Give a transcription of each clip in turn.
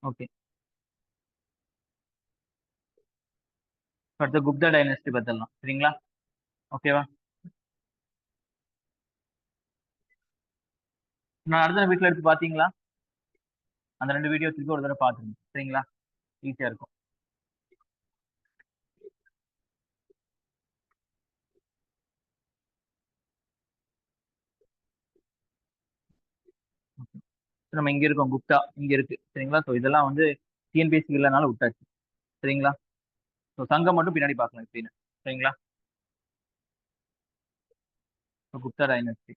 Okay. அடுத்து Gupta dynasty பார்த்துடலாம். சரிங்களா? ஓகேவா? நான் அடுத்த வீட்டில் எடுத்து பார்த்தீங்களா? அந்த 2 வீடியோ திருப்பி ஒரு தடவை பார்த்துருங்க. சரிங்களா? ஈஸியா இருக்கும். நம்ம இங்க இருக்கோம், குப்தா இங்க இருக்கு. சரிங்களா? ஸோ இதெல்லாம் வந்து டிஎன்பிஎஸ்சி இல்லைனாலும் விட்டாச்சு. சரிங்களா? ஸோ சங்கம் மட்டும் பின்னாடி பார்க்கலாம் எப்படின்னு. சரிங்களா? So Gupta dynasty.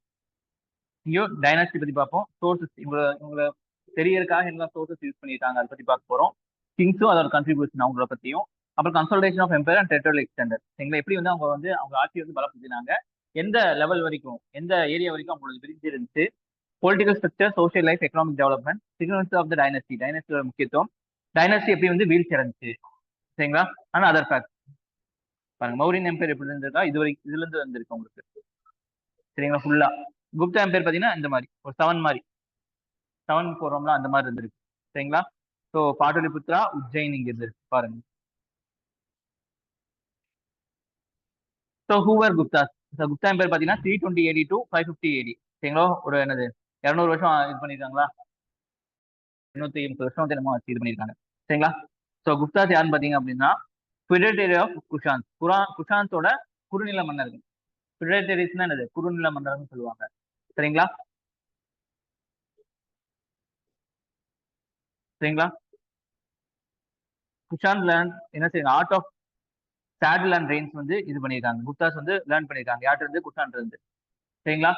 இங்கேயும் டைனாஸ்டி பத்தி பார்ப்போம். சோர்சஸ் இவங்களை தெரியறதுக்காக என்ன சோர்சஸ் யூஸ் பண்ணியிருக்காங்க அதை பத்தி பார்க்க போறோம். கிங்ஸும் அதோட கண்ட்ரிபியூஷன் அவங்கள பத்தியும், அப்புறம் consultation of empire and territorial extender. எங்களை எப்படி வந்து அவங்க ஆட்சி வந்து பலப்படுத்தினாங்க, எந்த லெவல் வரைக்கும், எந்த ஏரியா வரைக்கும் அவங்களோட விரிஞ்சு இருந்துச்சு, political structure, social life, economic development, signals of the dynasty, டைனஸ்டியோட முக்கியத்துவம், டைனஸ்டி எப்படி வந்து வீழ்ச்சி அடைஞ்சிச்சு. சரிங்களா? ஆனா அதர் ஃபேக்ட் பாருங்க, மௌரியன் எம்பையர் எப்படி இருந்திருக்கா, இதுல இருந்து வந்திருக்கு உங்களுக்கு. சரிங்களா? ஃபுல்லா குப்தா எம்பையர் பாத்தீங்கன்னா இந்த மாதிரி ஒரு செவன் போறோம்ல அந்த மாதிரி இருந்திருக்கு. சரிங்களா? ஸோ பாடலிபுத்ரா, உஜ்ஜைன் இங்க இருக்கு பாருங்க. So whoever Gupta. Gupta empire பாத்தீங்கன்னா 320 AD டு 550 AD. சரிங்களா? ஒரு என்னது 200 வருஷம் இது பண்ணிருக்காங்களா, 250 வருஷம் வந்து நம்ம இது பண்ணிருக்காங்க. சரிங்களா? ஸோ குப்தாஸ் யாருன்னு பாத்தீங்க அப்படின்னா ஃபிடேட்டரி ஆஃப் குஷான்ஸ், குஷான்ஸோட குறுநில மன்னர்கள். ஃபிடேட்டரிஸ்னா என்னது, குறுநில மன்னர்கள் சொல்லுவாங்க. சரிங்களா? சரிங்களா? குஷான் லேர்ன் என்ன செய்யுங்க, art of saddle and reins வந்து இது பண்ணியிருக்காங்க. குப்தாஸ் வந்து லேர்ன் பண்ணியிருக்காங்க. யார்கிட்ட இருந்து, குஷான் இருந்து. சரிங்களா?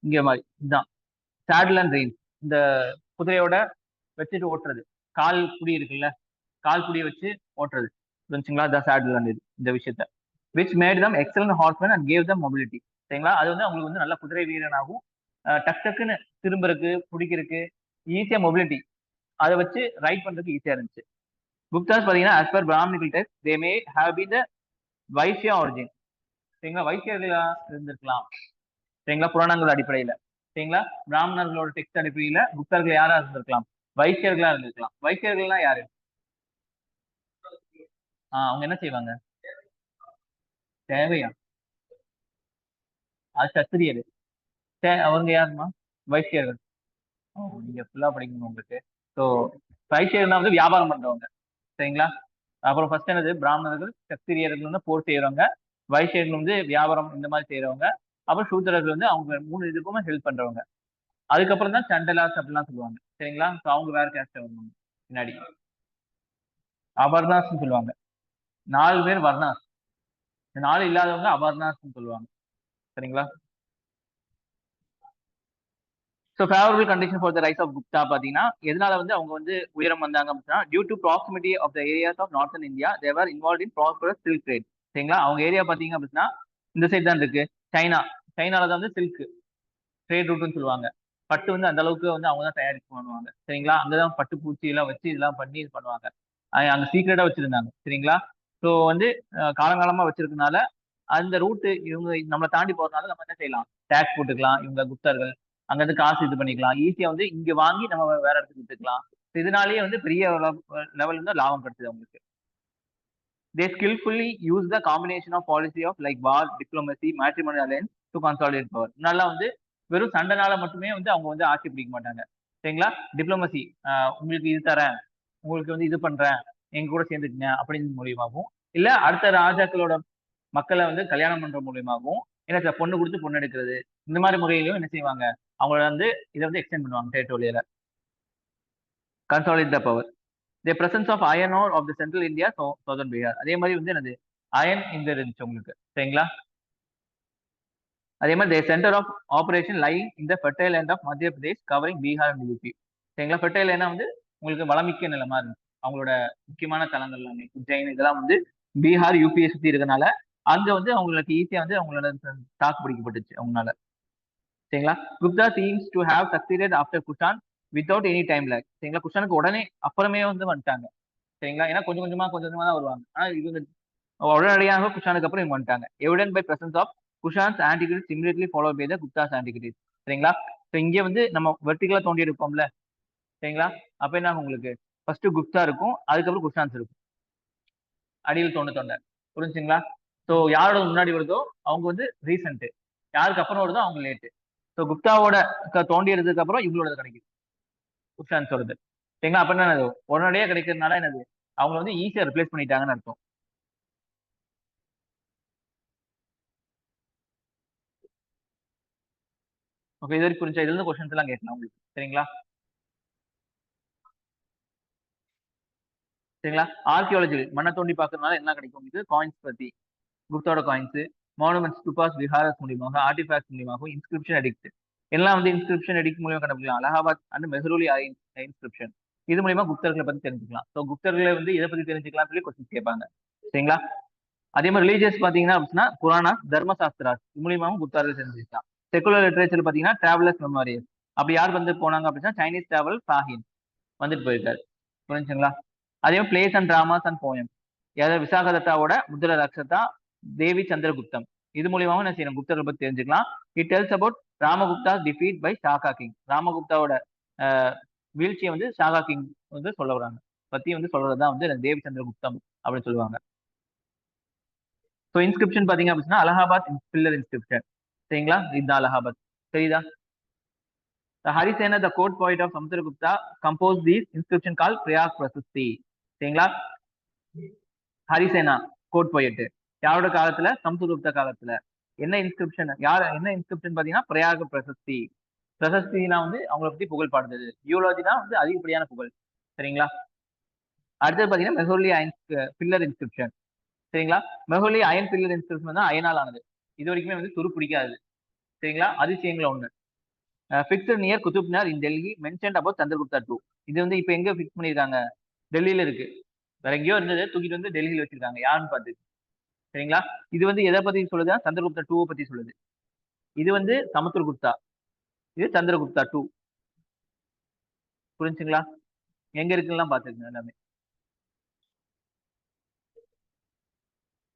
இங்க மாதிரி இதுதான் சேடில் அண்ட் ரெயின்ஸ். இந்த குதிரையோட வச்சுட்டு ஓட்டுறது, கால் புடி இருக்குல்ல, கால் புடியை வச்சு ஓட்டுறது புரிஞ்சுங்களா, த சேடில் அண்ட் இந்த விஷயத்த which mat them excellent horsemen and gave them mobility. சரிங்களா? அது வந்து அவங்களுக்கு வந்து நல்ல குதிரை வீரனாகவும் டக் டக்குன்னு திரும்புறதுக்கு பிடிக்கிறதுக்கு ஈஸியா மொபிலிட்டி, அதை வச்சு ரைட் பண்றதுக்கு ஈஸியா இருந்துச்சு. குப்தாஸ் பாத்தீங்கன்னா as per Brahminical text they may have been the Vaishya origin. சரிங்களா? வைசியர்களா இருந்திருக்கலாம். சரிங்களா? புராணங்கள் அடிப்படையில. சரிங்களா? பிராமணர்களோட டெக்ஸ்ட் அடிப்படையில குப்தர்கள் யாரா இருந்திருக்கலாம், வைசியர்களா இருந்திருக்கலாம். வைசியர்கள்லாம் யாரு? அவங்க என்ன செய்வாங்க, தேவையா, அது சத்திரியரு. அவங்க யாருமா, வைசியர்கள். நீங்க ஃபுல்லா படிக்கணும் உங்களுக்கு. ஸோ வைசியர்கள்னா வந்து வியாபாரம் பண்றவங்க. சரிங்களா? அப்புறம் ஃபர்ஸ்ட் என்னது, பிராமணர்கள், சத்திரியர்கள் வந்து போர் செய்யறவங்க, வைசியர்கள் வந்து வியாபாரம் இந்த மாதிரி செய்யறவங்க, அப்புறம் சூத்திரர்கள் வந்து அவங்க 3 இதுக்குமே ஹெல்ப் பண்றவங்க. அதுக்கப்புறம் தான் சண்டலாஸ் அப்படிலாம் சொல்லுவாங்க. சரிங்களா? ஸோ அவங்க வேற கேஸ்ட் வருவாங்க பின்னாடி. அபர்ணாஸ் சொல்லுவாங்க. 4 பேர் வர்ணாஸ், இந்த 4 இல்லாதவங்க அபர்ணாஸ் சொல்லுவாங்க. சரிங்களா? So favourable condition for the rise of Gupta பாத்தீங்கன்னா எதனால வந்து அவங்க வந்து உயரம் வந்தாங்க அப்படின்னா, due to proximity of the areas of northern India they were involve in prosperous silk trade. சரிங்களா? அவங்க ஏரியா பாத்தீங்க அப்படின்னா இந்த சைட் தான் இருக்கு, சைனா. சைனால தான் வந்து சில்க் ட்ரேட் ரூட்னு சொல்லுவாங்க. பட்டு வந்து அந்த அளவுக்கு வந்து அவங்க தான் தயாரிப்பு பண்ணுவாங்க. சரிங்களா? அங்கதான் பட்டு பூச்சி எல்லாம் வச்சு இதெல்லாம் பண்ணி இது பண்ணுவாங்க. அங்க சீக்கிரட்டா வச்சிருந்தாங்க. சரிங்களா? ஸோ வந்து காலங்காலமா வச்சிருக்கனால அந்த ரூட் இவங்க நம்ம தாண்டி போறதுனால நம்ம என்ன செய்யலாம், டேக்ஸ் போட்டுக்கலாம். இவங்க குப்தர்கள் அங்க இருந்து காசு இது பண்ணிக்கலாம், ஈஸியா வந்து இங்க வாங்கி நம்ம வேற இடத்துக்கு வித்துக்கலாம். இதனாலேயே வந்து பெரிய லெவல் வந்து லாபம் கிடைச்சது அவங்களுக்கு. They skillfully use the combination of policy of like war, diplomacy, matrimonial alliance to consolidate power. நல்லா வந்து வெறும் சண்டைனால மட்டுமே வந்து அவங்க வந்து ஆட்சி பிடிக்க மாட்டாங்க. சரிங்களா? டிப்ளமசி, உங்களுக்கு இது தரேன், உங்களுக்கு வந்து இது பண்றேன், எங்க கூட சேர்ந்துக்குங்க அப்படின்னு மூலியமாகவும், இல்ல அடுத்த ராஜாக்களோட மக்களை வந்து கல்யாணம் பண்ற மூலியமாகவும், என்ன பொண்ணு கொடுத்து பொண்ணு எடுக்கிறது, இந்த மாதிரி முறையிலும் என்ன செய்வாங்க, அவங்கள வந்து இதை வந்து எக்ஸ்டெண்ட் பண்ணுவாங்க territorial. Consolidate the power. The presence of iron ore of the central India, southern Bihar. அதே மாதிரி வந்து என்னது, அயன் இங்க இருந்துச்சு உங்களுக்கு. சரிங்களா? அதே மாதிரி சென்டர் ஆஃப் ஆபரேஷன் லை இந்த fertile land of Madhya Pradesh covering Bihar and UP. சரிங்களா? ஃபெர்டைல் லேண்டா வந்து உங்களுக்கு வளமிக்க நிலமா இருந்துச்சு. அவங்களோட முக்கியமான தலங்கள் எல்லாமே உஜ்ஜைன் இதெல்லாம் வந்து பீகார் யூபியை சுத்தி இருக்கனால அங்க வந்து அவங்களுக்கு ஈஸியா வந்து அவங்களோட தாக்கு பிடிக்கப்பட்டுச்சு அவங்களால. சரிங்களா? Gupta seems to have succeeded after Kushan without any time lag. சரிங்களா? குஷானுக்கு உடனே அப்புறமே வந்து வந்துட்டாங்க. சரிங்களா? ஏன்னா கொஞ்சம் கொஞ்சமா தான் வருவாங்க. ஆனா இவங்க உடனடியாக குஷானுக்கு அப்புறம் இவங்க வந்துட்டாங்க. Evident by presence of Kushans antiquities immediately follow by the Guptas antiquities. சரிங்களா? ஸோ இங்க வந்து நம்ம வெர்டிகலா தோண்டி எடுப்போம்ல. சரிங்களா? அப்ப என்ன ஆகும் உங்களுக்கு, ஃபர்ஸ்ட் குப்தா இருக்கும், அதுக்கப்புறம் குஷான்ஸ் இருக்கும். அடியில் தொண்ணூத்தொன்னு. புரிஞ்சுங்களா? ஸோ யாரோட முன்னாடி வருதோ அவங்க வந்து ரீசெண்ட், யாருக்கு அப்புறம் வருதோ அவங்க லேட்டு. ஸோ குப்தாவோட தோண்டியதுக்கு அப்புறம் இவங்களோட கிடைக்குது, குஷான்ஸோடது. சரிங்களா? அப்ப என்ன உடனடியே கிடைக்கிறதுனால என்னது, அவங்க வந்து ஈஸியா ரிப்ளேஸ் பண்ணிட்டாங்கன்னு அர்த்தம். ஓகே, இது வரைக்கும் புரிஞ்சா? இதுல இருந்து கொஸ்டின்ஸ் எல்லாம் கேட்கலாம் உங்களுக்கு. சரிங்களா? சரிங்களா? ஆர்கியாலஜி மண்ணை தோண்டி பார்க்கறதுனால என்ன கிடைக்கும் உங்களுக்கு? காயின்ஸ் பத்தி, குப்தாவோட காயின்ஸ், மானுமெண்ட்ஸ், ஸ்தூபாஸ், விஹாரஸ் மூலியமாக, ஆர்டிஃபேக்ட்ஸ் மூலியமாக, இன்ஸ்கிரிப்ஷன் எடிக்ட் எல்லாம் வந்து இன்ஸ்கிரிப்ஷன் எடிக்ட் மூலியமா கண்டுபிடிக்கலாம். அலகாபாத் அண்ட் மெஹ்ரூலி இன்ஸ்கிரிப்ஷன் இது மூலியமா குப்தர்களை பத்தி தெரிஞ்சுக்கலாம். ஸோ குப்தர்களை வந்து இதை பத்தி தெரிஞ்சுக்கலாம் சொல்லி கொஸ்டின் கேட்பாங்க. சரிங்களா? அதே மாதிரி ரிலீஜியஸ் பாத்தீங்கன்னா அப்படின்னா புராணாஸ், தர்மசாஸ்திராஸ் இது மூலியமாவும் குப்தார்கள் தெரிஞ்சுக்கலாம். செகுலர் லிட்டரேச்சர் பாத்தீங்கன்னா டிராவலர்ஸ் மெமோரியஸ். அப்படி யார் வந்து போனாங்க அப்படின்னா சைனீஸ் டிராவல் சாஹின் வந்துட்டு போயிருக்காரு. புரிஞ்சுங்களா? அதே மாதிரி place and dramas and poem, ஏதாவது விசாகதத்தாவோட முதல ரக்ஷதா, தேவி சந்திரகுப்தம் இது மூலியமாவும் என்ன செய்யணும், குப்தர்கள் பத்தி தெரிஞ்சுக்கலாம். It tells about Ramagupta defeat by Shaka king. ராமகுப்தாவோட வீழ்ச்சியை வந்து ஷாகா கிங் வந்து சொல்ல வராங்க, பத்தி வந்து சொல்றதுதான் வந்து தேவி சந்திரகுப்தம் அப்படின்னு சொல்லுவாங்க. ஸோ இன்ஸ்கிரிப்ஷன் பாத்தீங்க அப்படின்னா அலகாபாத் பில்லர் இன்ஸ்கிரிப்ஷன். சரிங்களா? இதுதான் அலகாபாத். சரிதா? Harisena the court point of Samudragupta compose these inscription call Prayag Prashasti. சரிங்களா? ஹரிசேனா கோட் போயிட்டு யாரோட காலத்துல? சமுத்திரகுப்த காலத்துல. என்ன இன்ஸ்கிரிப்ஷன், யார் என்ன இன்ஸ்கிரிப்ஷன் பாத்தீங்கன்னா பிரயாக பிரசஸ்தி. பிரசஸ்தினா வந்து அவங்களை பத்தி புகழ் பாடுறது, யூலோஜினா வந்து அதிகப்படியான புகழ். சரிங்களா? அடுத்தது பாத்தீங்கன்னா மெஹோலி அயன் பில்லர் இன்ஸ்கிரிப்ஷன். சரிங்களா? மெஹோலி அயன் பில்லர் இன்ஸ்கிரிப்ஷன் தான் அயனால் ஆனது. இது வரைக்குமே வந்து துரு பிடிக்காது. சரிங்களா? அதிசயங்கள ஒண்ணு. Fixed near Qutub Minar in Delhi mentioned about Chandragupta two. இது வந்து இப்ப எங்க ஃபிக்ஸ் பண்ணிருக்காங்க? டெல்லியில இருக்கு. வேற எங்கேயோ இருந்தது தூக்கிட்டு வந்து டெல்லியில வச்சிருக்காங்க. யாருன்னு பார்த்து. சரிங்களா? இது வந்து எதை பத்தி சொல்லுது? சந்திரகுப்தா டூ பத்தி சொல்லுது. இது வந்து சமுத்திரகுப்தா, இது சந்திரகுப்தா டூ. புரிஞ்சுங்களா? எங்க இருக்குலாம் பாத்துருங்க எல்லாமே.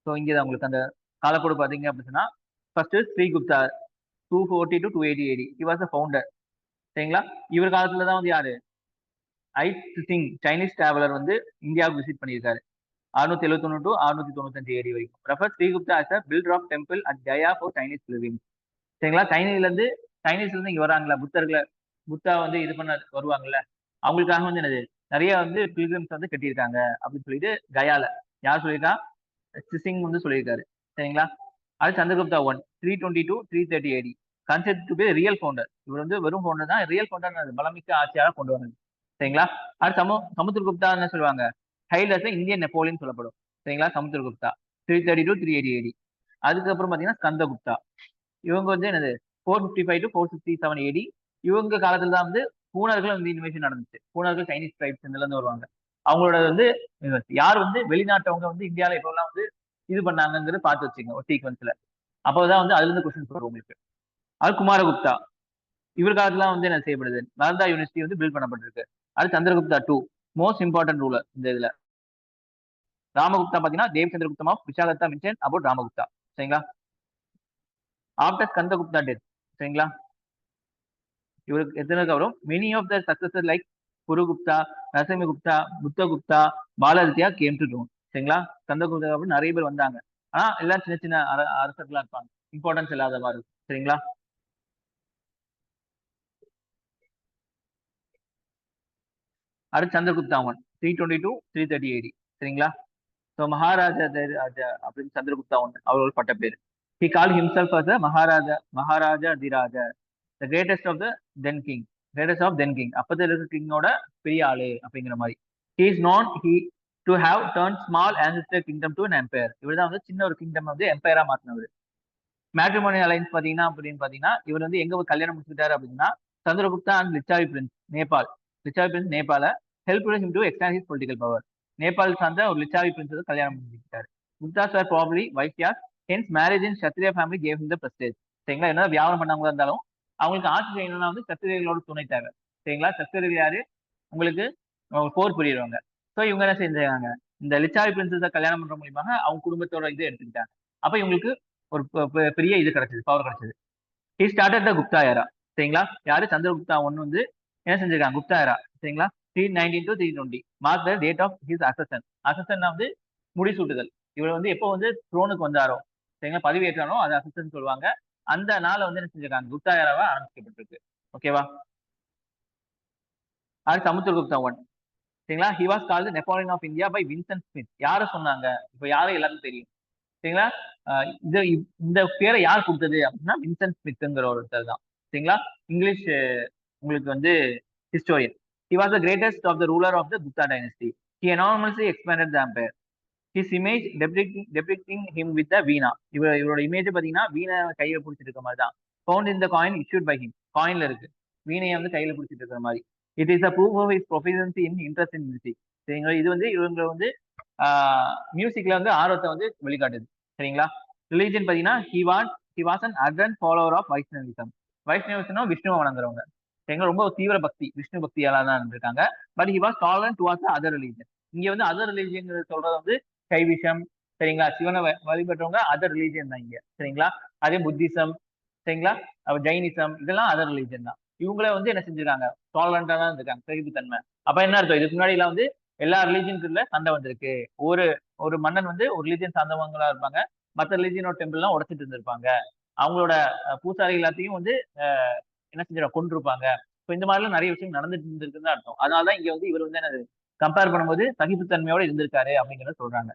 ஸோ இங்கதான் உங்களுக்கு அந்த காலக்கோடு பாத்தீங்க அப்படின்னா first Srigupta 240 to 280 AD. He was a founder. சரிங்களா? இவர் காலத்துல தான் வந்து யாரு, ஐட் சிங் சைனீஸ் டிராவலர் வந்து இந்தியாவுக்கு விசிட் பண்ணியிருக்காரு. 671 to 695 AD வரைக்கும். Refer Srigupta as a builder of temple at Gaya for Chinese pilgrims. சரிங்களா? சைனீஸ்ல இருந்து இங்க வராங்களா புத்தர்களை, புத்தா வந்து இது பண்ண வருவாங்கல்ல, அவங்களுக்காக வந்து என்னது நிறைய வந்து பில்கிரிம்ஸ் வந்து கட்டியிருக்காங்க அப்படின்னு சொல்லிட்டு கயால யார் சொல்லியிருக்கா? சிங் வந்து சொல்லியிருக்காரு. சரிங்களா? அது Chandragupta 1 320 to 330 AD. Consider to be real founder. இவர் வந்து வெறும் ஃபவுண்டர் தான், ரியல் ஃபவுண்டர் பலமிக்க ஆட்சியாக கொண்டு வந்தது. சரிங்களா? அது சமுத்திரகுப்தா என்ன சொல்லுவாங்க? ஹைலஸ் இந்தியன் நெப்போலியன் சொல்லப்படும். சரிங்களா? Samudragupta 330 to 380 AD. அதுக்கப்புறம் பாத்தீங்கன்னா ஸ்கந்தகுப்தா. இவங்க வந்து என்னது 455 to 467 AD. இவங்க காலத்துல தான் வந்து பூனர்கள் வந்து இன்வேஷன் நடந்துச்சு. பூனர்கள் சைனீஸ் ட்ரைப்ஸ் இதுல இருந்து வருவாங்க. அவங்களோட வந்து யார் வந்து வெளிநாட்டவங்க வந்து இந்தியாவில இப்பெல்லாம் வந்து இது பண்ணாங்கிறது பார்த்து வச்சுங்க ஒரு சீக்வன்ஸ்ல. அப்போதான் வந்து அதுல இருந்து கொஸ்டின் வரும் உங்களுக்கு. அது குமாரகுப்தா. இவர் காலத்துல வந்து என்ன செய்யப்படுது? நாலந்தா யூனிவர்சிட்டி வந்து பில்ட் பண்ணப்பட்டிருக்கு. அது Chandragupta two, most important ruler இந்த இதுல. ராமகுப்தா பாத்தீங்கன்னா Dev Chandraguptam of Vishakhadatta mention about Ramagupta. சரிங்களா? After Skandagupta death. சரிங்களா? இவருக்கு எத்தனை வரும்? Many of the successor like Kurugupta, Narasimhagupta, Buddhagupta, Baladitya came to throne. சரிங்களா? ஸ்கந்தகுப்தா அப்படின்னு நிறைய பேர் வந்தாங்க. ஆனா எல்லாம் சின்ன சின்ன அரசர்களா இருப்பாங்க, இம்பார்ட்டன்ஸ் இல்லாத மாதிரி இருக்கும். சரிங்களா? அடுத்து சந்திரகுப்தா 1 320 to 330 AD. சரிங்களா? ஸோ மகாராஜா ராஜா அப்படின்னு சந்திரகுப்தா 1 அவரோட பட்ட பேர். He call himself as Maharaja, Maharaja Dhiraja, the greatest of the then king, greatest of the then. அப்போது இருக்க கிங்கோட பெரிய ஆளு அப்படிங்கிற மாதிரி. He is known he to have turn small ancestor kingdom to an empire. இவர் தான் வந்து சின்ன ஒரு கிங்டம் வந்து எம்பையரா மாத்தினவர். மேட்ரிமோனி அலைன்ஸ் பாத்தீங்கன்னா அப்படின்னு பாத்தீங்கன்னா இவர் வந்து எங்க கல்யாணம் முடிச்சுட்டாரு அப்படின்னா Chandragupta and Lichchhavi prince Nepal. Lichchhavi prince Nepal help him to extend his political power. Nepal சார்ந்த ஒரு லிச்சாவி பிரின்ஸ் கல்யாணம் முடிச்சுட்டாரு. Guptas are probably Vaishyas, hence marriage in Kshatriya family gave him the prestige. சரிங்களா? என்ன வியாபாரம் பண்ணவங்களா இருந்தாலும் அவங்களுக்கு ஆட்சி செய்யணும்னா வந்து சத்திரியர்களோட துணை தேவை. சரிங்களா? சத்திரியர்கள் யாரு? உங்களுக்கு போர் புரியுறவங்க. ஸோ இவங்க என்ன செஞ்சாங்க? இந்த லிச்சாவி பிரின்சஸை கல்யாணம் பண்ற மூலியமாக அவங்க குடும்பத்தோட இது எடுத்துக்கிட்டாங்க. அப்ப இவங்களுக்கு ஒரு பெரிய இது கிடைச்சது, பவர் கிடைச்சது. He started the Gupta era. சரிங்களா? யாரு? சந்திரகுப்தா ஒன்னு வந்து என்ன செஞ்சிருக்காங்க? குப்தா ஏரா. சரிங்களா? 319 to 320. Mark the date of his accession. Accession வந்து முடிசூட்டுதல். இவர் வந்து எப்போ வந்து த்ரோனுக்கு வந்தாரோ, சரிங்களா, பதவி ஏற்றானோ அது அசசன் சொல்லுவாங்க. அந்த நாளை வந்து என்ன செஞ்சிருக்காங்க, குப்தா ஏராவா ஆரம்பிக்கப்பட்டிருக்கு. ஓகேவா? அது சமுத்திரகுப்தா ஒன். சரிங்களா? He was called Napoleon of India by Vincent Smith. யார சொன்னாங்க? இப்ப யாரும் எல்லாருக்கும் தெரியும். சரிங்களா? இது இந்த பேரை யார் கொடுத்தது அப்படின்னா வின்சென்ட் ஸ்மித்ங்கிற ஒருத்தர் தான். சரிங்களா? இங்கிலீஷ் உங்களுக்கு வந்து historian. He was the greatest of the ruler of the Gupta dynasty. He enormously expanded the empire. His image depicting him with the veena. இவரோட இமேஜ் பாத்தீங்கன்னா வீணை கையில பிடிச்சிட்டு இருக்க மாதிரி தான். Found in the coin issued by him. காயின்ல இருக்கு. வீணையை வந்து கையில பிடிச்சிட்டு இருக்கிற மாதிரி. It is a proof of his proficiency in interest in music. சரிங்களா? இது வந்து இவங்க வந்து மியூசிக்ல வந்து ஆர்வத்தை வந்து வெளிக்காட்டுது. சரிங்களா? ரிலீஜன் பாத்தீங்கன்னா he was an ardent follower of Vaishnavism. வைஷ்ணவிசம்னா விஷ்ணுவை வணங்குறவங்க. சரிங்களா? ரொம்ப தீவிர பக்தி, விஷ்ணு பக்தியால தான் இருந்திருக்காங்க. But he was tolerant towards the other religion. இங்க வந்து அதர் ரிலீஜியன் சொல்றது வந்து கைவிஷம், சரிங்களா, சிவனை வழிபட்டவங்க அதர் ரிலீஜியன் தான் இங்க. சரிங்களா? அதே புத்திசம், சரிங்களா, ஜெயினிசம், இதெல்லாம் அதர் ரிலீஜியன் தான். இவங்கள வந்து என்ன செஞ்சிருக்காங்க, டாலரண்டா தான் இருக்காங்க, சகிப்புத்தன்மை. அப்ப என்ன அர்த்தம், இதுக்கு முன்னாடி எல்லாம் வந்து எல்லா ரிலீஜியனுக்குள்ள சண்டை வந்திருக்கு. ஒரு ஒரு மன்னன் வந்து ஒரு ரிலீஜியன் சார்ந்தவங்களா இருப்பாங்க, மற்ற ரிலீஜியனோட டெம்பிள் எல்லாம் உடைச்சிட்டு இருந்திருப்பாங்க. அவங்களோட பூசாரி எல்லாத்தையும் வந்து என்ன செஞ்சிருக்காங்க, கொண்டிருப்பாங்க. இந்த மாதிரிலாம் நிறைய விஷயம் நடந்துட்டு இருந்திருக்குன்னு அர்த்தம். அதனாலதான் இங்க வந்து இவர் வந்து என்னது கம்பேர் பண்ணும்போது சகிப்புத்தன்மையோட இருந்திருக்காரு அப்படிங்கிறத சொல்றாங்க.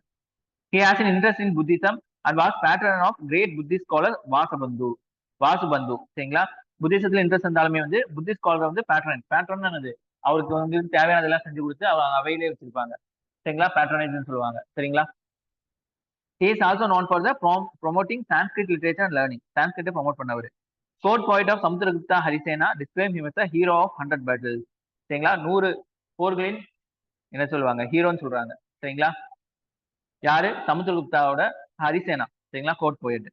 He has an interest in Buddhism and was patron of great Buddhist scholar Vasubandu. சரிங்களா? புத்திசத்துல இன்ட்ரெஸ்ட் இருந்தாலுமே வந்து புத்திஸ்ட் ஸ்காலர் வந்து பேட்ரன் என்னது, அவருக்கு வந்து தேவையானதெல்லாம் செஞ்சு கொடுத்து அவங்க அவையிலே வச்சிருப்பாங்க. சரிங்களா? பேட்ரனைஸ் சொல்லுவாங்க. சரிங்களா? He is also known for the promoting Sanskrit literature and learning. Sanskrit promote பண்ணவர். Court poet of Samudragupta Harisena described him as a hero of 100 battles. சரிங்களா? 100 போர்களின் என்ன சொல்லுவாங்க, ஹீரோன்னு சொல்றாங்க. சரிங்களா? யாரு? சமுத்திரகுப்தாவோட ஹரிசேனா. சரிங்களா? கோர்ட் போயிட்டு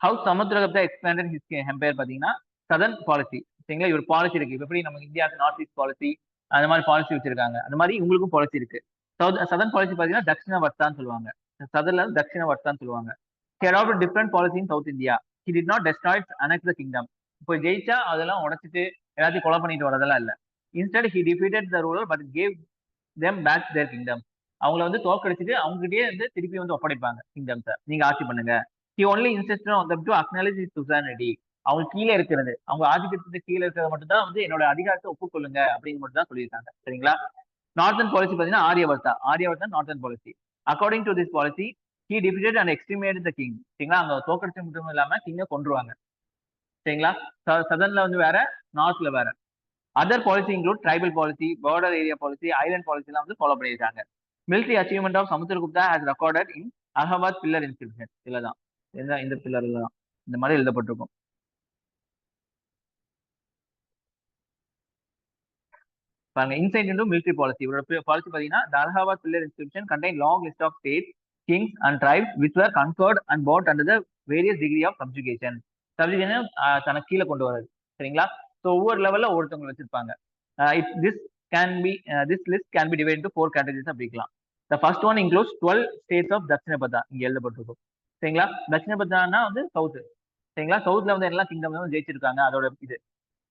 how Samudragupta expanded his empire பாத்தீங்கன்னா சதர்ன் பாலிசி. சரிங்களா? இவர் பாலிசி இருக்கு. எப்படி நம்ம இந்தியாவுக்கு நார்த் ஈஸ்ட் பாலிசி அந்த மாதிரி பாலிசி வச்சிருக்காங்க, அந்த மாதிரி இவங்களுக்கும் பாலிசி இருக்கு. சதர்ன் பாலிசி பாத்தீங்கன்னா தட்சிண வர்த்தான்னு சொல்லுவாங்க. சதர்ல தட்சிண வர்த்தான்னு சொல்லுவாங்க. He adopted different policy in South India. He did not destroy annex the kingdom. இப்போ ஜெயிச்சா அதெல்லாம் உடைச்சிட்டு எல்லாத்தையும் கொலை பண்ணிட்டு வரதெல்லாம் இல்ல. Instead he defeated the ruler but gave them back their kingdom. அவங்கள வந்து தோற்கடிச்சிட்டு அவங்ககிட்டயே வந்து திருப்பி வந்து ஒப்படைப்பாங்க கிங்டம்ஸை, நீங்க ஆட்சி பண்ணுங்க. He only insisted on them to acknowledge his suzerainty. அவங்க கீழே இருக்கிறது, அவங்க ஆதிக்கத்துக்கு கீழே இருக்கிறது மட்டும் தான் வந்து என்னோட அதிகாரத்தை ஒப்புக்கொள்ளுங்க அப்படின்னு மட்டும் தான் சொல்லியிருக்காங்க. சரிங்களா? நார்த்தன் பாலிசி பாத்தீங்கன்னா Aryavarta northern policy. According to this policy he defeated and exterminated the king. சரிங்களா? அங்க தோற்கடிச்ச மட்டும் இல்லாம கிங்க கொன்றுவாங்க. சரிங்களா? சதர்ன்ல வந்து வேற, நார்த்ல வேற. Other policy include tribal policy, border area policy, island policy எல்லாம் வந்து ஃபாலோ பண்ணியிருக்காங்க. Military achievement of Samudragupta has recorded in Allahabad pillar inscription. இதுலதான் இந்த பில்லர்ல தான் இந்த மாதிரி எழுதப்பட்டிருக்கும். பாருங்க, இன்சைட் இன்டு மிலிட்டரி பாலிசி. இவரோட பாலிசி பாத்தீங்கன்னா the Allahabad pillar inscription contain long list of states, kings and tribes which were conquered and brought under the various degree of subjugation. Subjugation தனக்கு கீழே கொண்டு வர்றது. சரிங்களா? ஸோ ஒவ்வொரு லெவல்ல ஒவ்வொருத்தவங்க வச்சிருப்பாங்க. This list can be divide into 4 categories அப்படிக்கலாம். The first one includes 12 states of Dakshinapatha. இங்க எழுதப்பட்டிருக்கும். சரிங்களா? தட்சிணபத்தானா வந்து சவுத். சரிங்களா? சவுத்ல வந்து எல்லா கிங்டம் வந்து ஜெயிச்சிருக்காங்க. அதோட இது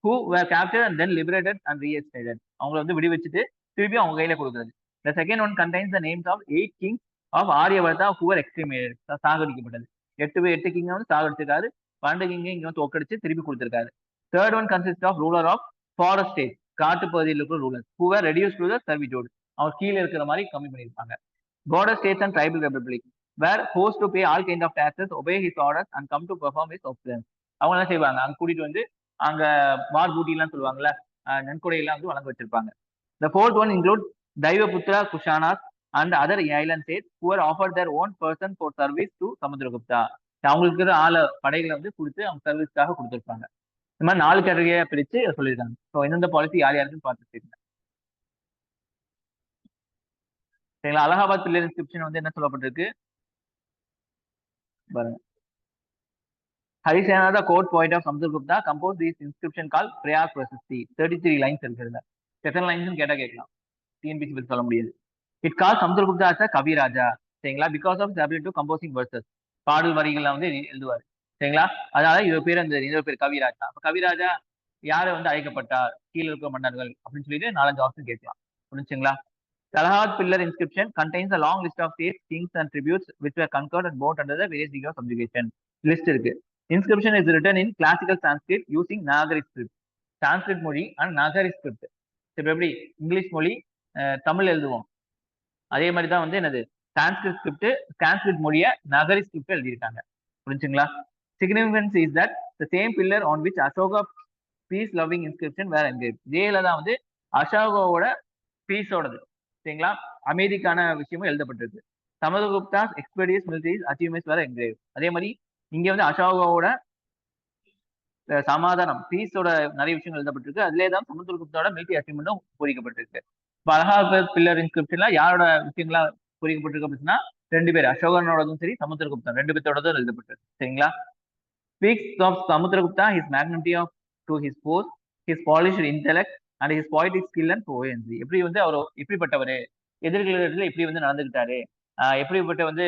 who were captured and then liberated and reinstated. அவங்களை வந்து விடுவிச்சுட்டு திருப்பி அவங்க கையில கொடுக்குறது. The second one contains the names of 8 kings of Aryavarta who were exterminated. சாகடிக்கப்பட்டது. 8 king வந்து சாகடிச்சிருக்காரு. 12 கிங் இங்க வந்து தோக்கடிச்சு திருப்பி கொடுத்திருக்காரு. Third one consists of ruler of forest states. காட்டு பகுதியில் இருக்கிற rulers who were reduced to the servitude. அவங்க கீழே இருக்கிற மாதிரி கம்மி பண்ணியிருப்பாங்க. Border states and tribal republic were forced to pay all kind of taxes, obey his orders and come to perform his obedience. அவங்க என்ன செய்வாங்க, அங்க கூட்டிட்டு வந்து அங்க வார் பூட்டி எல்லாம் சொல்லுவாங்கல்ல, நன்கொடை எல்லாம் வந்து வழங்க வச்சிருப்பாங்க. The fourth one includes Daivaputra Kushanas and other island states who were offered their own person for service to Samudragupta. அவங்களுக்கு இருக்கிற படைகளை வந்து கொடுத்து அவங்க சர்வீஸ்க்காக கொடுத்துருப்பாங்க. இந்த மாதிரி 4 கேட்டகரியா பிரிச்சு சொல்லியிருக்காங்க. ஸோ எந்தெந்த பாலிசி யார் யாருக்குன்னு பார்த்துட்டு சரிங்களா? அலகாபாத் பில்லர் இன்ஸ்கிரிப்ஷன் வந்து என்ன சொல்லப்பட்டிருக்கு பாருங்க. Harisena, the court poet of Samudragupta, composed this inscription called Prayag Prasasti. 33 lines இருக்கிறது. எத்தனை லைன்ஸ் கேட்டா கேட்கலாம், டிஎன்பிசி பத்தி சொல்ல முடியாது. It calls Samudragupta as a Kavi Raja. சரிங்களா? Because of his ability to composing verses. பாடல் வரிகளை வந்து எழுதுவார். சரிங்களா? அதனால இவர் பேர் அந்த இன்னொரு பேர் கவிராஜா. அப்ப கவிராஜா யாரு வந்து அழைக்கப்பட்டார் கீழே இருக்க மன்னர்கள் அப்படின்னு சொல்லிட்டு 4-5 ஆப்ஷன் கேட்கலாம். புரிஞ்சுங்களா? கலஹாத் pillar inscription contains a long list of states, kings and tributes which were conquered and brought under the various degrees of subjugation. List இருக்கு. Inscription is written in classical Sanskrit using Nagari script. Sanskrit மொழி and Nagari script. இப்போ எப்படி English மொழி தமிழ் எழுதுவோம், அதே மாதிரி தான் வந்து என்னது சான்ஸ்கிரிட் ஸ்கிரிப்ட், சான்ஸ்கிரிட் மொழியை நகரி ஸ்கிரிப்ட் எழுதியிருக்காங்க. புரிஞ்சுங்களா? Significance is that the same pillar on which Ashoka peace loving inscription were engraved. இதேல தான் வந்து அசோகாவோட பீஸோடது, சரிங்களா, அமைதிக்கான விஷயமும் எழுதப்பட்டிருக்கு. சமுத்திரகுப்தாஸ் எக்ஸ்பீரியன்ஸ் மிலிட்டரிஸ் அச்சீவ்மெண்ட்ஸ் வேற என்கிரேவ். அதே மாதிரி இங்க வந்து அசோகாவோட சமாதானம் பீஸோட நிறைய விஷயங்கள் எழுதப்பட்டிருக்கு. அதுலேயே தான் சமுத்திரகுப்தோட மிலிட்டரி அச்சீவ்மெண்ட்டும் பொறிக்கப்பட்டிருக்கு. இப்போ அலகாபாத் பில்லர் இன்ஸ்கிரிப்ஷன்ல யாரோட விஷயங்களா பொறிக்கப்பட்டிருக்கு அப்படின்னா 2 பேர், அசோகனோடதும் சரி சமுத்திரகுப்தன் 2 பேர்த்தோடதும் எழுதப்பட்டிருக்கு. சரிங்களா? Speaks of Samudragupta, his magnanimity to his foes, his polished intellect and his poetic skill and poetry. எப்படி வந்து அவர் எப்படிப்பட்டவர், எதிர்களிடத்துல எப்படி வந்து நடந்துகிட்டாரு, எப்படிப்பட்ட வந்து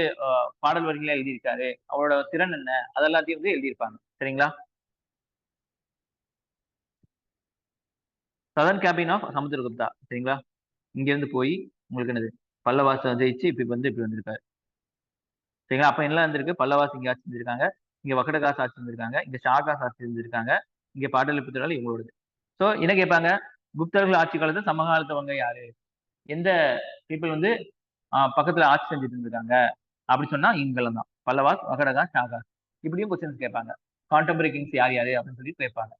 பாடல் வரிகளை எழுதியிருக்காரு, அவரோட திறன் என்ன, அதெல்லாத்தையும் வந்து எழுதியிருப்பாங்க. சரிங்களா? Southern campaign of Samudragupta. சரிங்களா? இங்க இருந்து போய் உங்களுக்கு என்னது பல்லவாச ஜெயிச்சு இப்படி வந்து இப்படி வந்திருக்காரு. சரிங்களா? அப்ப என்ன இருந்திருக்கு, பல்லவாஸ் இங்க ஆட்சி செஞ்சிருக்காங்க, இங்க வக்கடகாஸ் ஆட்சி செஞ்சிருக்காங்க, இங்க ஷாகாஸ் ஆட்சி செஞ்சிருக்காங்க, இங்க பாடலிபுத்திரால இவங்களோடது. சோ என்ன கேட்பாங்க, குப்தர்கள் ஆட்சி காலத்துல சமகாலத்தவங்க யாரு, எந்த பீப்புள் வந்து பக்கத்துல ஆட்சி செஞ்சுட்டு இருந்திருக்காங்க அப்படி சொன்னா இவங்களும் தான் பல்லவாஸ், வகடகாஸ், ஷாகாஸ். இப்படியும் கொஸ்டின்ஸ் கேட்பாங்க. கான்டெம்பரரி கிங்ஸ் யார் யாரு அப்படின்னு சொல்லி கேட்பாங்க.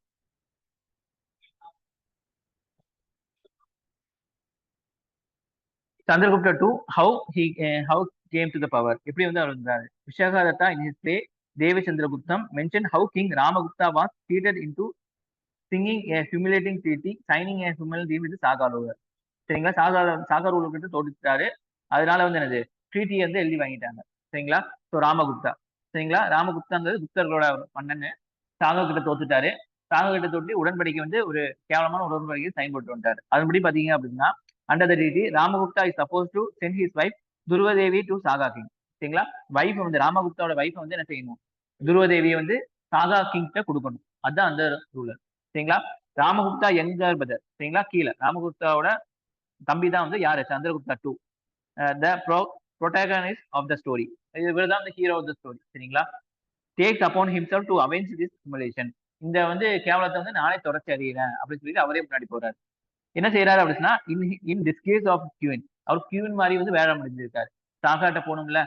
Chandragupta II, how came to the power, எப்படி வந்து அவர் இருந்தாரு. விஷாகதத்தா in his play Devi Chandraguptam mentioned how King Ramagupta was cheated into singing a humiliating treaty, signing a humiliating with Saga ruler. சரிங்களா? சாகா ruler கிட்ட தோத்துட்டாரு. அதனால வந்து என்னது ட்ரீட்டி வந்து எழுதி வாங்கிட்டாங்க. சரிங்களா? ஸோ ராமகுப்தா. சரிங்களா? ராமகுப்தாங்கிறது குப்தர்களோட மன்னன். சாகா கிட்ட தோத்துட்டாரு. சாகா கிட்ட தோட்டி உடன்படிக்கை வந்து ஒரு கேவலமான ஒரு உடன்படிக்கை சைன் போட்டு வந்துட்டாரு. அதன்படி பாத்தீங்க அப்படின்னா under the treaty Ramagupta is suppose to send his wife Dhruvadevi to Shaka king. சரிங்களா? வைஃப் வந்து ராமகுப்தாவோட வைஃப் வந்து என்ன செய்யணும், துருவதேவியை வந்து சாகா கிங் கிட்ட கொடுக்கணும். அதுதான் அந்த ரூலர். சரிங்களா? Ramagupta younger brother. சரிங்களா? கீழே ராமகுப்தாவோட தம்பி தான் வந்து யாரு, Chandragupta two, the protagonist of the story. இவர் தான் ஹீரோ ஆஃப் த ஸ்டோரி. சரிங்களா? Takes upon himself to avenge this humiliation. இந்த வந்து கேவலத்தை வந்து நானே தொடர்ச்சி அறிகிறேன் அப்படின்னு சொல்லிட்டு அவரே முன்னாடி போறாரு. என்ன செய்யறாரு அப்படின்னா in this case of queen, அவர் கியூன் மாதிரி வந்து வேலை முடிஞ்சிருக்காரு. சாகாட்ட போகணும்ல,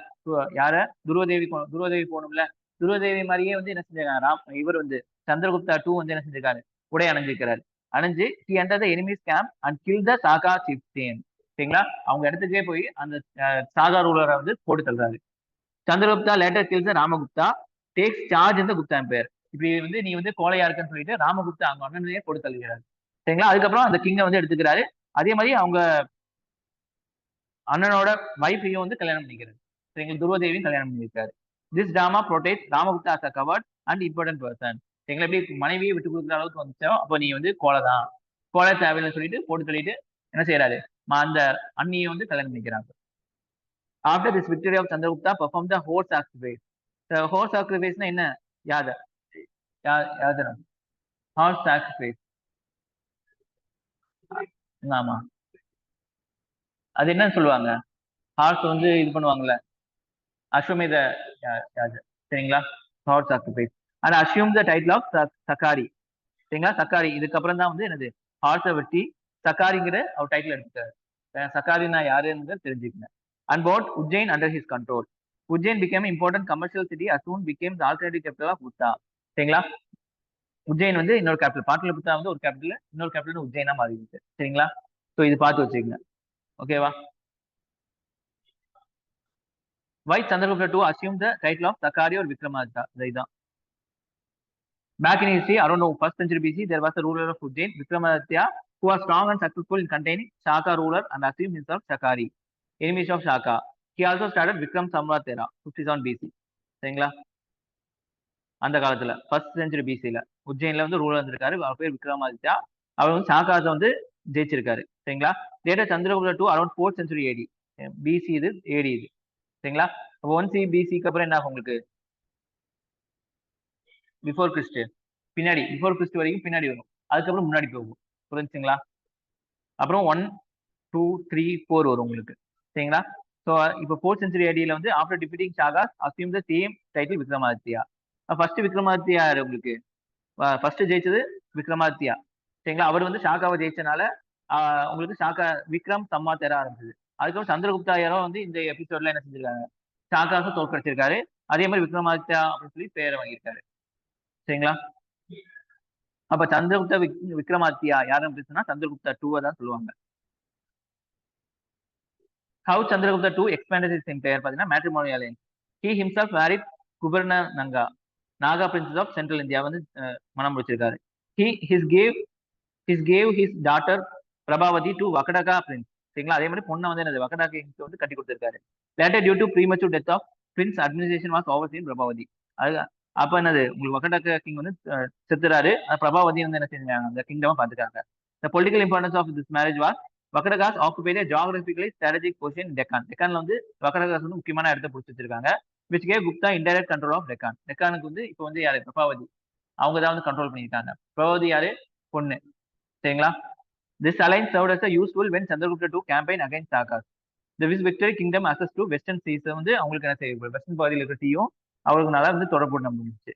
யார துருவதேவி போகணும்ல, துருவதேவி மாதிரியே வந்து என்ன செஞ்சிருக்காரு இவர் வந்து சந்திரகுப்தா டூ வந்து என்ன செஞ்சிருக்காரு, உடை அணிஞ்சிருக்கிறாரு. அணிஞ்சு he entered the enemy's camp and killed the Saga chieftain. சரிங்களா? அவங்க இடத்துக்கே போய் அந்த சாகா ரூலரை வந்து போட்டு தள்ளுறாரு. Chandragupta later kills Ramagupta, takes charge இந்த குப்தா எம்பையர். இப்படி வந்து நீ வந்து கோலையா இருக்குன்னு சொல்லிட்டு ராமகுப்தா அவங்க அண்ணனையே போட்டு தள்ளுகிறாரு. சரிங்களா? அதுக்கப்புறம் அந்த கிங்கை வந்து எடுத்துக்கிறாரு. அதே மாதிரி அவங்க அண்ணனோட வைஃபையும் வந்து கல்யாணம் பண்ணிக்கிறாரு. சரிங்களா? துருவதேவியும் கல்யாணம் பண்ணியிருக்காரு. This drama protect Ramagupta as a covered and important person. சரிங்களா? எப்படி மனைவியை விட்டு கொடுக்குற அளவுக்கு வந்துச்சோ அப்போ நீ வந்து கோலை தான், கோலை தேவையில்லைன்னு சொல்லிட்டு போட்டு தள்ளிட்டு என்ன செய்யறாரு, அந்த அண்ணியை வந்து கல்யாணம் பண்ணிக்கிறாங்க. After this victory of Chandragupta perform the horse sacrifice. Horse சாக்ரிஃபைஸ்னா என்ன, யாது யாது ஹார்ஸ் சாக்ரிஃபைஸ். ஆமா, அது என்னன்னு சொல்லுவாங்க, ஹார்ஸ் வந்து இது பண்ணுவாங்கல்ல, அஸ்வமேத யாகம். சரிங்களா? Horse sacrifice and assume the title of Shakari. சரிங்களா? சக்காரி இதுக்கப்புறம் தான் வந்து என்னது ஹார்ஸை வெட்டி சக்காரிங்கிற அவர் டைட்டில் எடுத்துட்டாரு. சக்காரினா யாருன்னு தெரிஞ்சுக்கங்க. And boat Ujjain under his control. Ujjain became important commercial city as soon became the alternative capital of Gupta. சரிங்களா? உஜ்ஜைன் வந்து இன்னொரு கேபிட்டல், பாட்டலிபுத்தா வந்து ஒரு கேபிட்டல், இன்னொரு கேபிட்டல் உஜ்ஜைனா மாறிடுச்சு. சரிங்களா? ஸோ இது பார்த்து வச்சுக்கோங்க. ஓகேவா? Why Chandragupta II assumed the title of Sakari or Vikramaditya? இதுதான். Back in history, around 1st century BC, there was a ruler of Ujjain, Vikramaditya, who was strong and successful in containing Shaka ruler and assumed himself Shakari, enemies of Shaka. He also started Vikram Samvat era, 57 BC. சரிங்களா? அந்த காலத்துல 1st century BC-ல உஜ்ஜைன்ல வந்து ruler இருந்திருக்காரு. அவர் பேர் விக்ரமாதித்யா. அவர் வந்து சாகாசை வந்து ஜெயிச்சிருக்காரு. சரிங்களா? Later Chandragupta two around 4th century AD. BC இது, ஏடி இது. சரிங்களா? 1C BC-க்கு அப்புறம் என்ன ஆகும் உங்களுக்கு, பிஃபோர் கிறிஸ்ட், பின்னாடி பிஃபோர் கிறிஸ்ட் வரைக்கும் பின்னாடி வரும். அதுக்கப்புறம் முன்னாடி போகும். புரிஞ்சுங்களா? அப்புறம் 1, 2, 3, 4 வரும் உங்களுக்கு. சரிங்களா? ஸோ இப்போ 4th century AD வந்து after defeating Chagas assume the same title Vikramaditya. First Vikramaditya யாரு உங்களுக்கு? ஃபர்ஸ்ட் ஜெயிச்சது விக்ரமாதித்யா. சரிங்களா? அவர் வந்து ஷாக்காவை ஜெயிச்சனால உங்களுக்கு ஷாக்கா விக்ரம் சம்மாத் எர ஆரம்பிச்சது. அதுக்கப்புறம் சந்திரகுப்தா யாரோ வந்து இந்த எபிசோட்ல என்ன செஞ்சிருக்காங்க? ஷாக்காவை தோற்கடிச்சிருக்காரு. அதே மாதிரி விக்ரமாதித்யா அப்படின்னு சொல்லி பேரை வாங்கியிருக்காரு. சரிங்களா? அப்ப சந்திரகுப்தா விக்ரமாதித்யா யாருன்னு பேசுனா சந்திரகுப்தா 2 தான் சொல்லுவாங்க. How Chandragupta II expanded his empire பார்த்தீங்கன்னா matrimonial alliance. He himself married Kubarnanga, Naga princess of central India வந்து மனம் முடிச்சிருக்காரு. His gave his daughter Prabhavati to Vakataka prince. சரிங்களா? அதே மாதிரி பொண்ணை வந்து என்னது வகடகா கிங்ஸ் வந்து கட்டி கொடுத்திருக்காரு. Later due to premature death of prince administration was overseen Prabhavati. அது அப்ப என்னது உங்களுக்கு வகடகா கிங் வந்து செத்துறாரு. பிரபாவதி வந்து என்ன செஞ்சாங்க? அந்த கிங்டமா பாத்துக்காங்க. The political importance of this marriage was Vakatakas occupied geographically strategic position Deccan. டெக்கான்ல வந்து வக்கடகாஸ் வந்து முக்கியமான இடத்த பிடிச்சி வச்சிருக்காங்க. Which gave Gupta indirect control of Deccan. டெக்கானுக்கு வந்து இப்போ வந்து யாரு? பிரபாவதி. அவங்க தான் வந்து கண்ட்ரோல் பண்ணியிருக்காங்க. பிரபாவதி யாரு? பொண்ணு. சரிங்களா? This alliance served as useful when Chandragupta II campaign against Shakas. The with victory kingdom access to western seas வந்து அவங்களுக்கு என்ன செய்யும்? வெஸ்டர்ன் பகுதியில் இருக்கிற சீயும் அவங்களுக்கு நல்லா வந்து தொடர்பு முடிஞ்சிச்சு.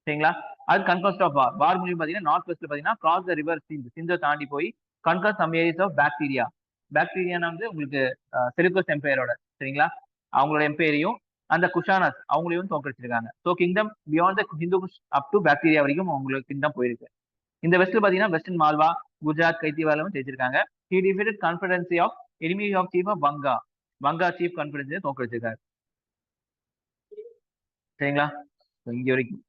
சரிங்களா? அது கன்கஸ்ட் ஆஃப் வார். வார் மூலியம் பாத்தீங்கன்னா நார்த் வெஸ்ட்ல பாத்தீங்கன்னா கிராஸ் த ரிவர் சிந்தை தாண்டி போய் கன்கஸ் சம் ஏரியாஸ் ஆஃப் பாக்டீரியா. பாக்டீரியானா வந்து உங்களுக்கு செலுக்கஸ் எம்பையரோட, சரிங்களா? அவங்களோட எம்பையரையும் அந்த குஷானஸ் அவங்களையும் தோற்கடிச்சிருக்காங்க. So kingdom beyond the Hindu up to Bactria வரைக்கும் அவங்களுக்கு கிங்டம் போயிருக்கு. இந்த வெஸ்ட்ல பாத்தீங்கன்னா வெஸ்டர்ன் மால்வா, குஜராத், கைத்திவாலும் ஜெயிச்சிருக்காங்க. He defeated confederacy of enemy of chief of Vanga. Vanga chief கான்ஃபரன்ஸை தோற்கடிச்சிருக்காரு. சரிங்களா? இங்க வரைக்கும்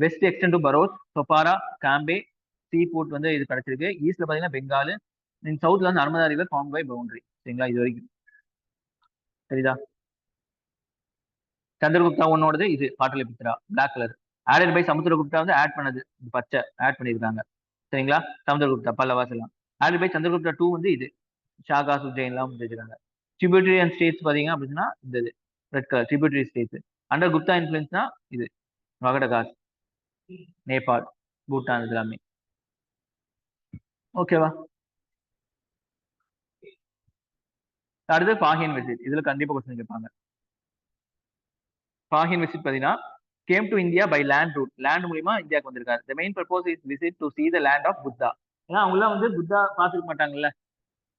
west extend to Broach, Sopara, Cambay, sea food வந்து இது கிடைச்சிருக்கு. ஈஸ்ட்ல பாத்தீங்கன்னா பெங்கால், சவுத்ல வந்து Narmada river form by boundary. சரிங்களா? இது வரைக்கும் சரிதா? சந்திரகுப்தா ஒன்னோடது இது Pataliputra black colour. Added by Samudragupta வந்து ஆட் பண்ணது பச்சை ஆட் பண்ணியிருக்காங்க. சரிங்களா? சமுத்திரகுப்தா பல்லவாஸ் எல்லாம் ஆடட் பை சந்திரகுப்தா 2 வந்து இது ஷாகா சுஜைன் எல்லாம் வச்சிருக்காங்க. ட்ரிபியூட்டரி ஸ்டேட்ஸ் பாத்தீங்க அப்படின்னா இந்த இது red colour tributary states. Under Gupta இன்ஃபுளுன்ஸ்னா இது வகடகாஸ், நேபாள், பூட்டான் இது எல்லாமே. ஓகேவா? அடுத்து ஃபாஹியன் விசிட். இதுல கண்டிப்பா கொஸ்டின் கேட்பாங்க. ஃபாஹியன் விசிட் பாத்தீங்கன்னா came to India by land route. Land மூலியமா இந்தியாவுக்கு வந்திருக்காரு. The main purpose is visit to see the land of Buddha. ஏன்னா அவங்களாம் வந்து புத்தா பார்த்துக்க மாட்டாங்கல்ல.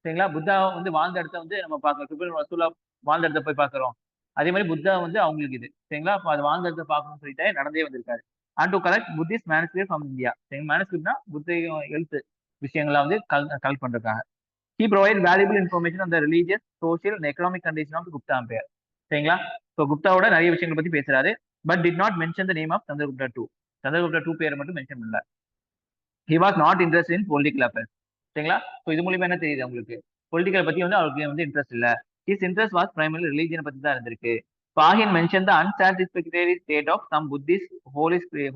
சரிங்களா? புத்தா வந்து வாழ்ந்த இடத்த வந்து நம்ம பார்க்கணும். சுப்ரீம் ரசூலா வாழ்ந்த இடத்த போய் பார்க்கிறோம். அதே மாதிரி புத்தா வந்து அவங்களுக்கு இது. சரிங்களா? அப்ப அது வாழ்ந்த இடத்த பார்க்கணும்னு சொல்லிட்டு நடந்தே வந்திருக்காரு. And to collect Buddhist manuscript from India. மேனுஸ்கிரிப்ட்னா புத்த எழுத்து விஷயங்களை வந்து கலெக்ட் பண்றாங்க. He provided valuable information on the religious, social and economic condition of the Gupta Empire. சரிங்களா? ஸோ குப்தாவோட நிறைய விஷயங்களை பத்தி பேசுறாரு. But did not mention the name of Chandragupta 2. Chandragupta 2 பேரை மட்டும் மென்ஷன் பண்ணல. He was not interest in political affairs. சரிங்களா? ஸோ இது மூலியமா என்ன தெரியுது உங்களுக்கு? பொலிட்டிக்கல் பத்தி வந்து அவருக்கு வந்து இன்ட்ரெஸ்ட் இல்ல. ஹிஸ் இன்ட்ரெஸ்ட் வாஸ் பிரைமரி ரிலீஜியனை பத்தி தான் இருந்திருக்கு. Fahien mention the unsatisfactory state of some Buddhist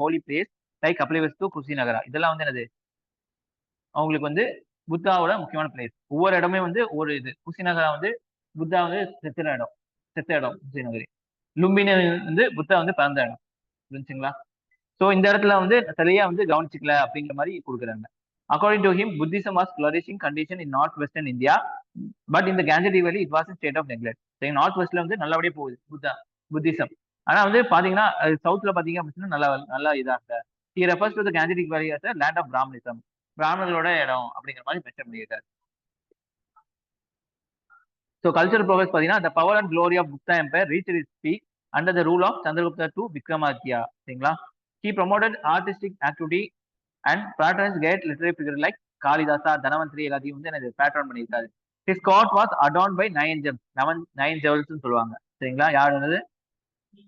holy place like Kapilavastu, Kushinagara. இதெல்லாம் வந்து என்னது அவங்களுக்கு வந்து புத்தாவோட முக்கியமான பிளேஸ். ஒவ்வொரு இடமே வந்து ஒரு இது. குஷிநகரா வந்து புத்தா வந்து செத்த இடம் குஷிநகரி. லும்பினி வந்து புத்தா வந்து பிறந்த இடம். புரிஞ்சுங்களா? ஸோ இந்த இடத்துல வந்து சரியா வந்து கவனிச்சுக்கல அப்படிங்கிற மாதிரி கொடுக்குறாங்க. According to him Buddhism was flourishing condition in north western India. But இந்த கேஞ்சரி valley it was state of neglect. சரி, நார்த் வெஸ்ட்ல வந்து நல்லபடியா போகுது புத்திசம். ஆனா வந்து பாத்தீங்கன்னா சவுத்ல பாத்தீங்க அப்படின்னா நல்லா நல்லா இதா இருக்க. ஹி ரெஃபர்ஸ் டு தி கேஞ்சரிக் வேலி அஸ் லேண்ட் ஆஃப் பிராமணிசம். பிராமணர்களோட இடம் அப்படிங்கிற மாதிரி மென்ஷன் பண்ணியிருக்காரு. ஸோ கல்ச்சரல் ப்ரோக்ரஸ் பார்த்தீங்கன்னா the power and glory of Gupta empire reached its peak under the rule of Chandragupta II Vikramaditya. சரிங்களா? He promoted artistic activity and patronized great literary figures like Kalidasa, Dhanvantari எல்லாத்தையும் வந்து எனக்கு patron பண்ணியிருக்காரு. His court was adorned by 9 gems. 9 jewels சொல்லுவாங்க. சரிங்களா? யார் வந்து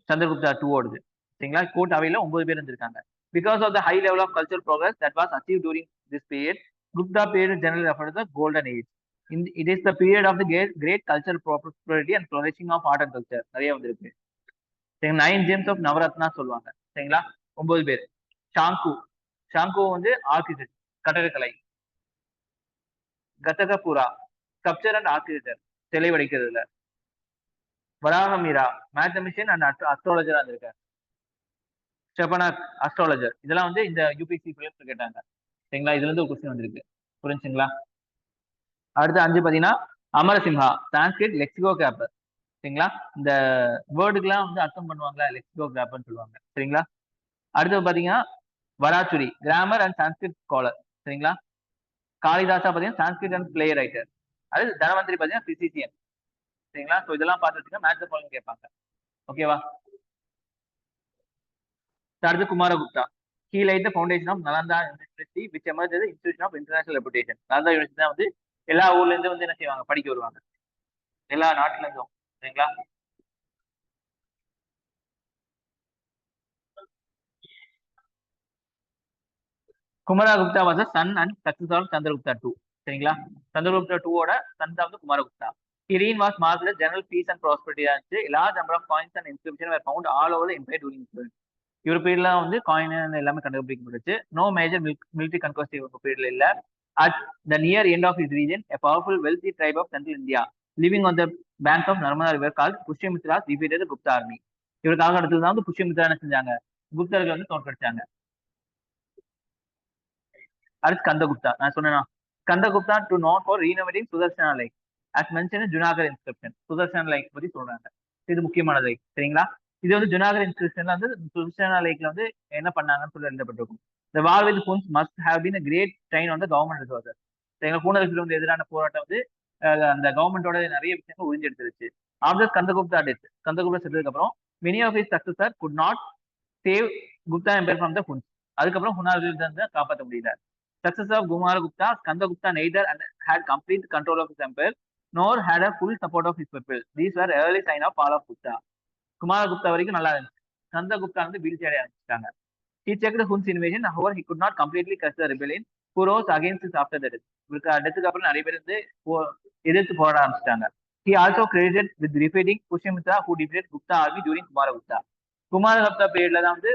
சந்திரகுப்தா 2 ஓடுது. சரிங்களா? கோர்ட் அவையில 9 பேர் இருந்திருக்காங்க. Because of the high level of cultural progress that was achieved during this period, Gupta period generally referred to the golden age. It is the period of the great cultural prosperity and flourishing of art and culture. நிறைய வந்திருக்கு. சரிங்க, 9 gems of Navratna சொல்லுவாங்க. சரிங்களா? 9 பேர். ஷாங்கு ஷாங்கு வந்து architect, கட்டடக்கலை. கதகபுரா sculpture and architecture, சிலை வடிக்கிறதுல. வராகமீரா mathematician and அஸ்ட்ராலஜரா இருந்திருக்காரு. ஷெபனாக் அஸ்ட்ராலஜர். இதெல்லாம் வந்து இந்த யூபிசி கேட்டாங்க. சரிங்களா? இதுல இருந்து ஒரு கொஸ்டின் வந்திருக்கு. புரிஞ்சுங்களா? அடுத்து 5 பாத்தீங்கன்னா அமரசிம்ஹா சான்ஸ்கிரிட் லெக்சிகோ கிராப்பர். சரிங்களா? இந்த வேர்டுக்கெல்லாம் வந்து அர்த்தம் பண்ணுவாங்களா லெக்சிகோ கிராப்பர்னு சொல்லுவாங்க. சரிங்களா? அடுத்து பாத்தீங்கன்னா வராச்சுரி கிராமர் அண்ட் சான்ஸ்கிரிட் ஸ்காலர். சரிங்களா? காளிதாசா பாத்தீங்கன்னா சான்ஸ்கிரிட் அண்ட் பிளே ரைட்டர். அது தனவந்திரி பாத்தீங்கன்னா பிசிசியன். சரிங்களா? ஸோ இதெல்லாம் பார்த்து வச்சுக்க மேட்ச் ஃபாலோயிங் கேட்பாங்க. ஓகேவா? அடுத்து Kumaragupta. He laid the foundation of Nalanda University, which emerged as an institution of international reputation. Nalanda university தான் வந்து எல்லா ஊர்ல இருந்து வந்து என்ன செய்வாங்க படிக்க வருவாங்க, எல்லா நாட்டுல இருந்தும். சரிங்களா? Kumaragupta was a son and successor of Chandragupta II. சரிங்களா? சந்திரகுப்தா டூவோட சன் தான் வந்து Kumaragupta. His reign was marked with general peace and prosperity. ஆச்சு. A large number of coins and inscriptions were found all over the empire during his reign. இவர் பீரியட்ல வந்து coin எல்லாமே கண்டுபிடிக்கப்பட்டுச்சு. நோ மேஜர் மிலிட்டரி கன்கோஸ்ட் இவங்க பீரியட்ல இல்ல. At the near end of his reign a powerful wealthy tribe of central India living on the banks of Narmada river called புஷ்யமித்ராஸ் defeated the Gupta army. இவர் காலகட்டத்தில் தான் வந்து புஷ்யமித்ரா என்ன செஞ்சாங்க, குப்தர்கள் வந்து தோற்கடிச்சாங்க. அடுத்து கந்தகுப்தா. நான் சொன்னேன்னா Skandagupta to note for renovating Sudarshana lake as mentioned in Junagarh inscription. Sudarshana lake பத்தி சொல்றாங்க. இது முக்கியமான லைக். சரிங்களா? இது வந்து ஜுனாகர் இன்ஸ்கிரிப்ஷன்ல வந்து சுதர்சனா லைக்ல வந்து என்ன பண்ணாங்கன்னு சொல்லி எழுதப்பட்டிருக்கும். The war with Huns must have been a great strain on the government resources. சரிங்களா? பூனர்களுக்கு வந்து எதிரான போராட்டம் வந்து அந்த கவர்மெண்டோட நிறைய விஷயங்கள் உறிஞ்சி எடுத்துருச்சு. ஆஃப்டர் கந்தகுப்தா டெத், கந்தகுப்தா செத்ததுக்கு அப்புறம் many of his successors could not save Gupta empire from the Huns. அதுக்கப்புறம் ஹுனார்கள் வந்து காப்பாற்ற முடியல. Success of Kumaragupta, Skandagupta neither had complete control of his empire nor had a full support of his people. These were early sign of fall of Gupta. Kumaragupta வரைக்கும் நல்லா இருந்துச்சு. ஸ்கந்தகுப்தா வந்து வீழ்ச்சி அடைய ஆரம்பிச்சிட்டாங்க. He checked the Huns invasion, however he could not completely crush the rebellion who rose against his after the death. இவருக்கு டெத்துக்கு அப்புறம் நிறைய பேர் வந்து எதிர்த்து போராட ஆரம்பிச்சிட்டாங்க. He also credited with defeating Pushyamitra who defeated Gupta army during Kumaragupta. Kumaragupta பீரியட்ல தான் வந்து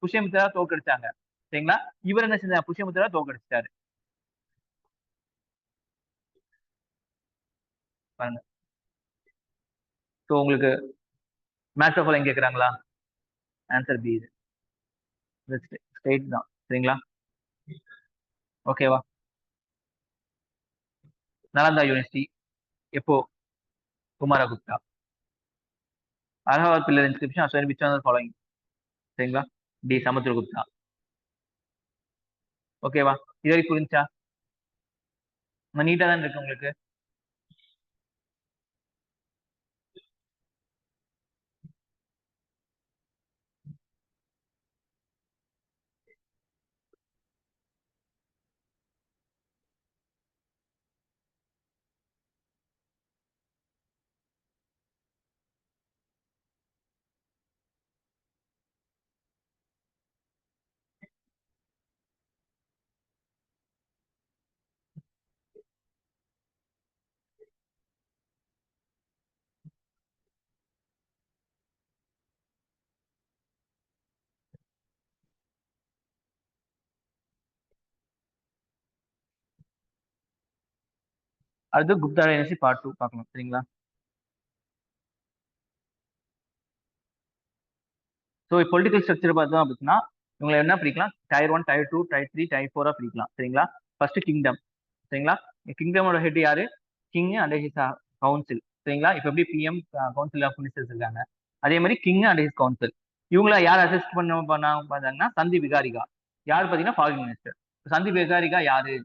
புஷ்யமித்ரா தோற்கடிச்சாங்க. சரிங்களா? இவர் என்ன செஞ்சார், புஷ்யமித்ரா தோற்கடிச்சிட்டாரு. பாருங்க. ஸோ உங்களுக்கு மேட்ச் ஆஃப் எங்க கேட்குறாங்களா? Answer B. இது ஸ்டேட் தான். சரிங்களா? ஓகேவா? நலந்தா யூனிவர்சிட்டி எப்போ? Kumaragupta. Allahabad pillar inscription as which one following. சரிங்களா? டி சமுத்திரகுப்தா. ஓகேவா? இது வரைக்கும் புரிஞ்சா? நீட்டா தான் இருக்கு உங்களுக்கு. அடுத்து குப்தா டைனஸ்டி பார்ட் 2 பார்க்கலாம். சரிங்களா? ஸோ பொலிட்டிக்கல் ஸ்ட்ரக்சர் பார்த்தோம் அப்படின்னா இவங்களை என்ன பிரிக்கலாம், டயர் 1, டயர் 2, டயர் 3, டயர் 4 பிரிக்கலாம். சரிங்களா? First kingdom. சரிங்களா? கிங்டமோட ஹெட் யாரு? King and his council. சரிங்களா? இப்போ எப்படி பிஎம் கவுன்சில் ஆஃப் மினிஸ்டர்ஸ் இருக்காங்க, அதே மாதிரி கிங் அண்ட் ஹிஸ் கவுன்சில். இவங்கள யார் அசிஸ்ட் பண்ணாங்க பார்த்தாங்கன்னா சந்தி விகாரிகா. யார் பார்த்தீங்கன்னா ஃபாரின் மினிஸ்டர். சந்தி விகாரிகா யாரு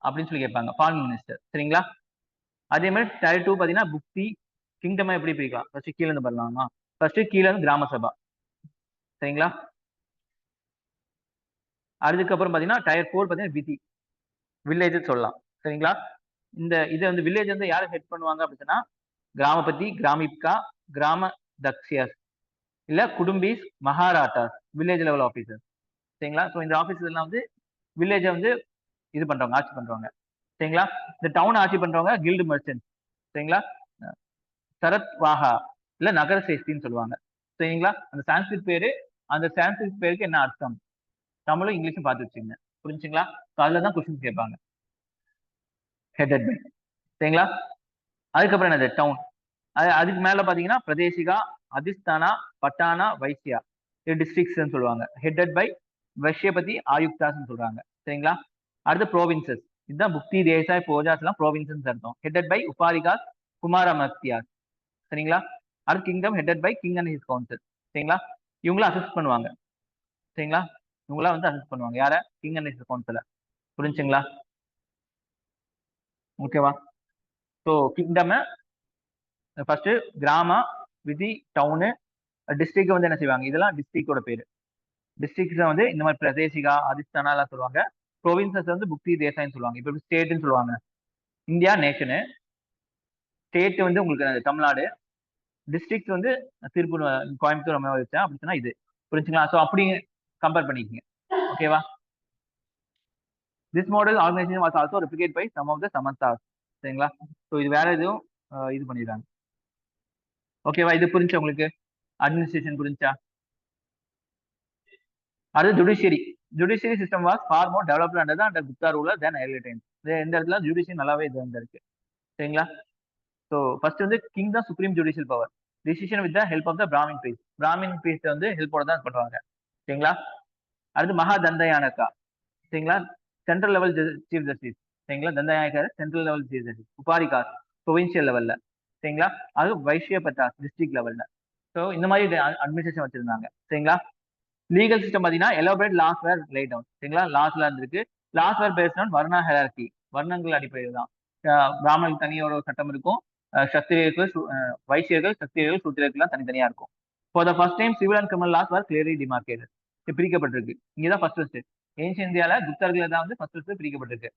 அப்படின்னு சொல்லி கேட்பாங்க, ஃபாரின் மினிஸ்டர். சரிங்களா? அதே மாதிரி டயர் 2 பார்த்தீங்கன்னா புக்தி. கிங்டமா எப்படி பிரிக்கலாம், ஃபர்ஸ்ட் கீழே இருந்து பண்ணலாமா? ஃபர்ஸ்ட் கீழே இருந்து கிராம சபா. சரிங்களா? அதுக்கப்புறம் பாத்தீங்கன்னா டயர் 4 பாத்தீங்கன்னா விதி, வில்லேஜ் சொல்லலாம். சரிங்களா? இந்த இதை வந்து வில்லேஜ் வந்து யாரை ஹெட் பண்ணுவாங்க அப்படின்னா கிராமபதி, கிராமிப்கா, கிராம தக்ஷியஸ் இல்ல குடும்பீஸ், மகாராட்டாஸ், வில்லேஜ் லெவல் ஆபீசர். சரிங்களா? ஸோ இந்த ஆபீசர் எல்லாம் வந்து வில்லேஜை வந்து இது பண்றவங்க, ஆட்சி பண்றவங்க. சரிங்களா? இந்த டவுன் ஆட்சி பண்றவங்க கில்டு மர்ச்சன்ட். சரிங்களா? சரத் வாஹா இல்ல நகர சேஷ்டின்னு சொல்லுவாங்க. சரிங்களா? அந்த சான்ஸ்கிரிட் பேரு, அந்த சான்ஸ்கிரிட் பேருக்கு என்ன அர்த்தம், தமிழும் இங்கிலீஷும் பார்த்து வச்சுங்க. புரிஞ்சுங்களா? அதுல தான் கொஸ்டின் கேட்பாங்க. Headed by. சரிங்களா? அதுக்கப்புறம் என்னது டவுன். அதுக்கு மேல பாத்தீங்கன்னா பிரதேசிகா, அதிஸ்தானா, பட்டானா, வைசியா, இது டிஸ்ட்ரிக்ட்ஸ் சொல்லுவாங்க. ஹெடட் பை வைஷ்யபதி ஆயுக்தாஸ் சொல்றாங்க. சரிங்களா? அடுத்து ப்ரோவின்சஸ். இதுதான் புக்தி தேசாய் போஜாஸ் எல்லாம் ப்ரோவின்சஸ் அர்த்தம். Headed by Uparikas Kumaramatyas. சரிங்களா? அடுத்து kingdom headed by king and his council. சரிங்களா? இவங்கள அசஸ் பண்ணுவாங்க. சரிங்களா? இவங்கள வந்து அசஸ் பண்ணுவாங்க. யார? கிங் அண்ட் ஹிஸ் கவுன்சில. புரிஞ்சுங்களா? ஓகேவா? ஸோ கிங்டம் ஃபர்ஸ்ட் கிராம, விதி, டவுனு, டிஸ்ட்ரிக்ட் வந்து என்ன செய்வாங்க? இதெல்லாம் டிஸ்ட்ரிக்டோட பேரு. டிஸ்ட்ரிக்ட்ஸ் வந்து இந்த மாதிரி பிரதேசிகா, அதிஸ்தானா எல்லாம் சொல்லுவாங்க. ப்ரொவின்சஸ் வந்து புக்தி தேசாய்னு சொல்லுவாங்க. இப்போ ஸ்டேட்னு சொல்லுவாங்க. இந்தியா நேஷனு, ஸ்டேட் வந்து உங்களுக்கு தமிழ்நாடு, டிஸ்ட்ரிக்ட் வந்து திருப்பூர், கோயம்புத்தூர் நம்ம வச்சா அப்படி சொன்னா இது. புரிஞ்சுங்களா? ஸோ அப்படி கம்பேர் பண்ணிக்கங்க. ஓகேவா? This model organisation was also replicate by some of the Samantas. சரிங்களா? ஸோ இது வேற எதுவும் இது பண்ணிடுறாங்க. ஓகேவா? இது புரிஞ்சா உங்களுக்கு? அட்மினிஸ்ட்ரேஷன் புரிஞ்சா? அடுத்து judiciary. Judiciary system was far more developed under Gupta ruler than earlier times. இந்த இடத்துல ஜுடிஷியரி நல்லாவே இது வந்திருக்கு. சரிங்களா? ஸோ ஃபர்ஸ்ட் வந்து கிங் தான் supreme judicial power. Decision with the help of the Brahmin priest. Brahmin priest வந்து ஹெல்ப்போட தான் பண்ணுவாங்க. சரிங்களா? அடுத்து மகா தண்டயானக்கா. சரிங்களா? Central level chief justice. சரிங்களா? Dandanayaka central level chief justice. Uparikas provincial லெவல்ல. சரிங்களா? அது வைஷ்ய பத்தாஸ் டிஸ்ட்ரிக்ட் லெவல்ல. ஸோ இந்த மாதிரி அட்மினிஸ்ட்ரேஷன் வச்சிருந்தாங்க. சரிங்களா? லீகல் சிஸ்டம் பாத்தீங்கன்னா elaborate laws were lay down. சரிங்களா? லாஸ்ல இருந்திருக்கு. Laws were based on varna hierarchy. வர்ணங்கள் அடிப்படையில் தான். பிராமணர்களுக்கு தனியோட ஒரு சட்டம் இருக்கும். சத்திரியர்கள், வைசியர்கள், சத்திரியர்கள், சூத்திரர்கள் தனித்தனியா இருக்கும். For the first time civil and criminal laws are clearly demarcated. பிரிக்கப்பட்டிருக்கு. இங்கதான் ஃபர்ஸ்ட். ஏன்ஷியன் இந்தியால குப்தர்கள் தான் வந்து ஃபர்ஸ்ட் பிரிக்கப்பட்டிருக்கு.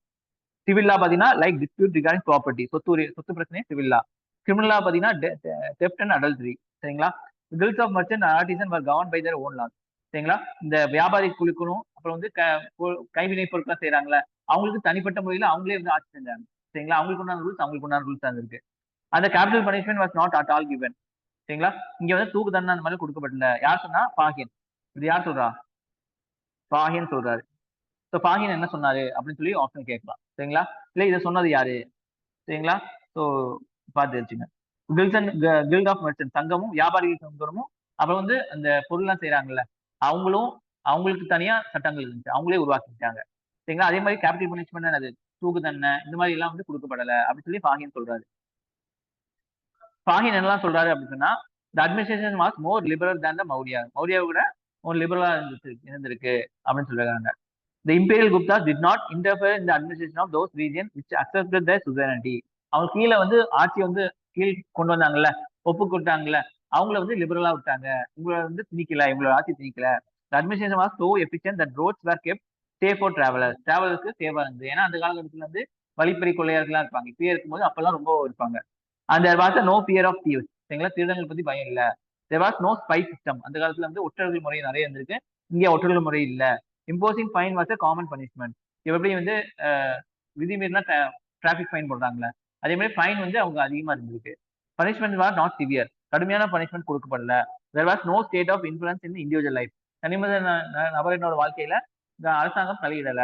சிவில் லா பாத்தீங்கன்னா லைக் டிஸ்பியூட் ரிகார்டிங் ப்ராப்பர்ட்டி, சொத்து பிரச்சனை சிவில் லா. கிரிமினல் லா பாத்தீங்கன்னா டெப்ட் அண்ட் அடல்ட்ரி. சரிங்களா? Guilds of merchant artisan were govern by their own laws. சரிங்களா? இந்த வியாபாரி குழுக்கணும், அப்புறம் வந்து கைவினை பொருட்கள் செய்யறாங்களே, அவங்களுக்கு தனிப்பட்ட முறையில அவங்களே வந்து ஆட்சி செஞ்சாங்க. சரிங்களா? அவங்களுக்கு உண்டான ரூல்ஸ் அவங்களுக்கு உண்டான ரூல்ஸ் தான் இருக்கு. அந்த capital punishment was not at all given. சரிங்களா? இங்க வந்து தூக்கு தண்டனை அந்த மாதிரி கொடுக்கப்படல. யார் சொன்னா? பாகின். இது யார் சொல்றா? பாகின் சொல்றாரு. ஸோ பாகின் என்ன சொன்னாரு அப்படின்னு சொல்லி ஆப்ஷன் கேட்கலாம். சரிங்களா? இல்ல இதை சொன்னது யாரு? சரிங்களா? ஸோ பார்த்து வச்சுங்க. கில்ட் ஆஃப் மெர்ச்சன்ட் சங்கமும் வியாபாரிகள் சங்கமும், அப்புறம் வந்து அந்த பொருள்லாம் செய்யறாங்கல்ல, அவங்களும் அவங்களுக்கு தனியா சட்டங்கள் இருந்துச்சு. அவங்களே உருவாக்கிட்டாங்க. சரிங்களா? அதே மாதிரி கேபிட்டல் பனிஷ்மெண்ட் அது தூக்கு தண்டனை இந்த மாதிரி எல்லாம் வந்து கொடுக்கப்படல அப்படின்னு சொல்லி பாகின் சொல்றாரு. பாகின் என்னெல்லாம் சொல்றாரு அப்படின்னு சொன்னா, the administration was more liberal than the Maurya. மௌரியாவை விட ஒரு லிபரலா இருந்திருக்கு அப்படின்னு சொல்றாங்க. The Imperial Guptas did not interfere in the administration of those regions which accepted their sovereignty. அவங்க கீழே வந்து ஆட்சி வந்து கீழ் கொண்டு வந்தாங்கல்ல, ஒப்பு கொடுத்தாங்கல்ல, அவங்கள வந்து லிபரலா விட்டாங்க. உங்களை வந்து திணிக்கல, இவங்களோட ஆட்சி திணிக்கல. The administration was so efficient that roads were kept safe for travelers. டிராவலர்ஸ்க்கு சேஃபா இருந்தது. ஏன்னா அந்த காலகட்டத்துல வந்து வழிப்பறி கொள்ளையர்களா இருப்பாங்க. இப்பயே இருக்கும்போது அப்பெல்லாம் ரொம்ப இருப்பாங்க. And there was no fear of thieves. சரிங்களா? திருடங்கள் பத்தி பயம் இல்ல. There was no spy system. அந்த காலத்துல வந்து ஒற்றர்கள் முறை நிறைய இருந்திருக்கு. இங்க ஒற்றர்கள் முறை இல்ல. Imposing fine was a common punishment. எப்படி வந்து விதிமீறினா டிராபிக் ஃபைன் போடுறாங்களே, அதே மாதிரி ஃபைன் வந்து அவங்க அதிகமா இருந்திருக்கு. Punishment was not severe. கடுமையான பனிஷ்மெண்ட் கொடுக்கப்படல. There was no state of influence in individual life. தனிமத நபரினோட வாழ்க்கையில இந்த அரசாங்கம் தலையிடல.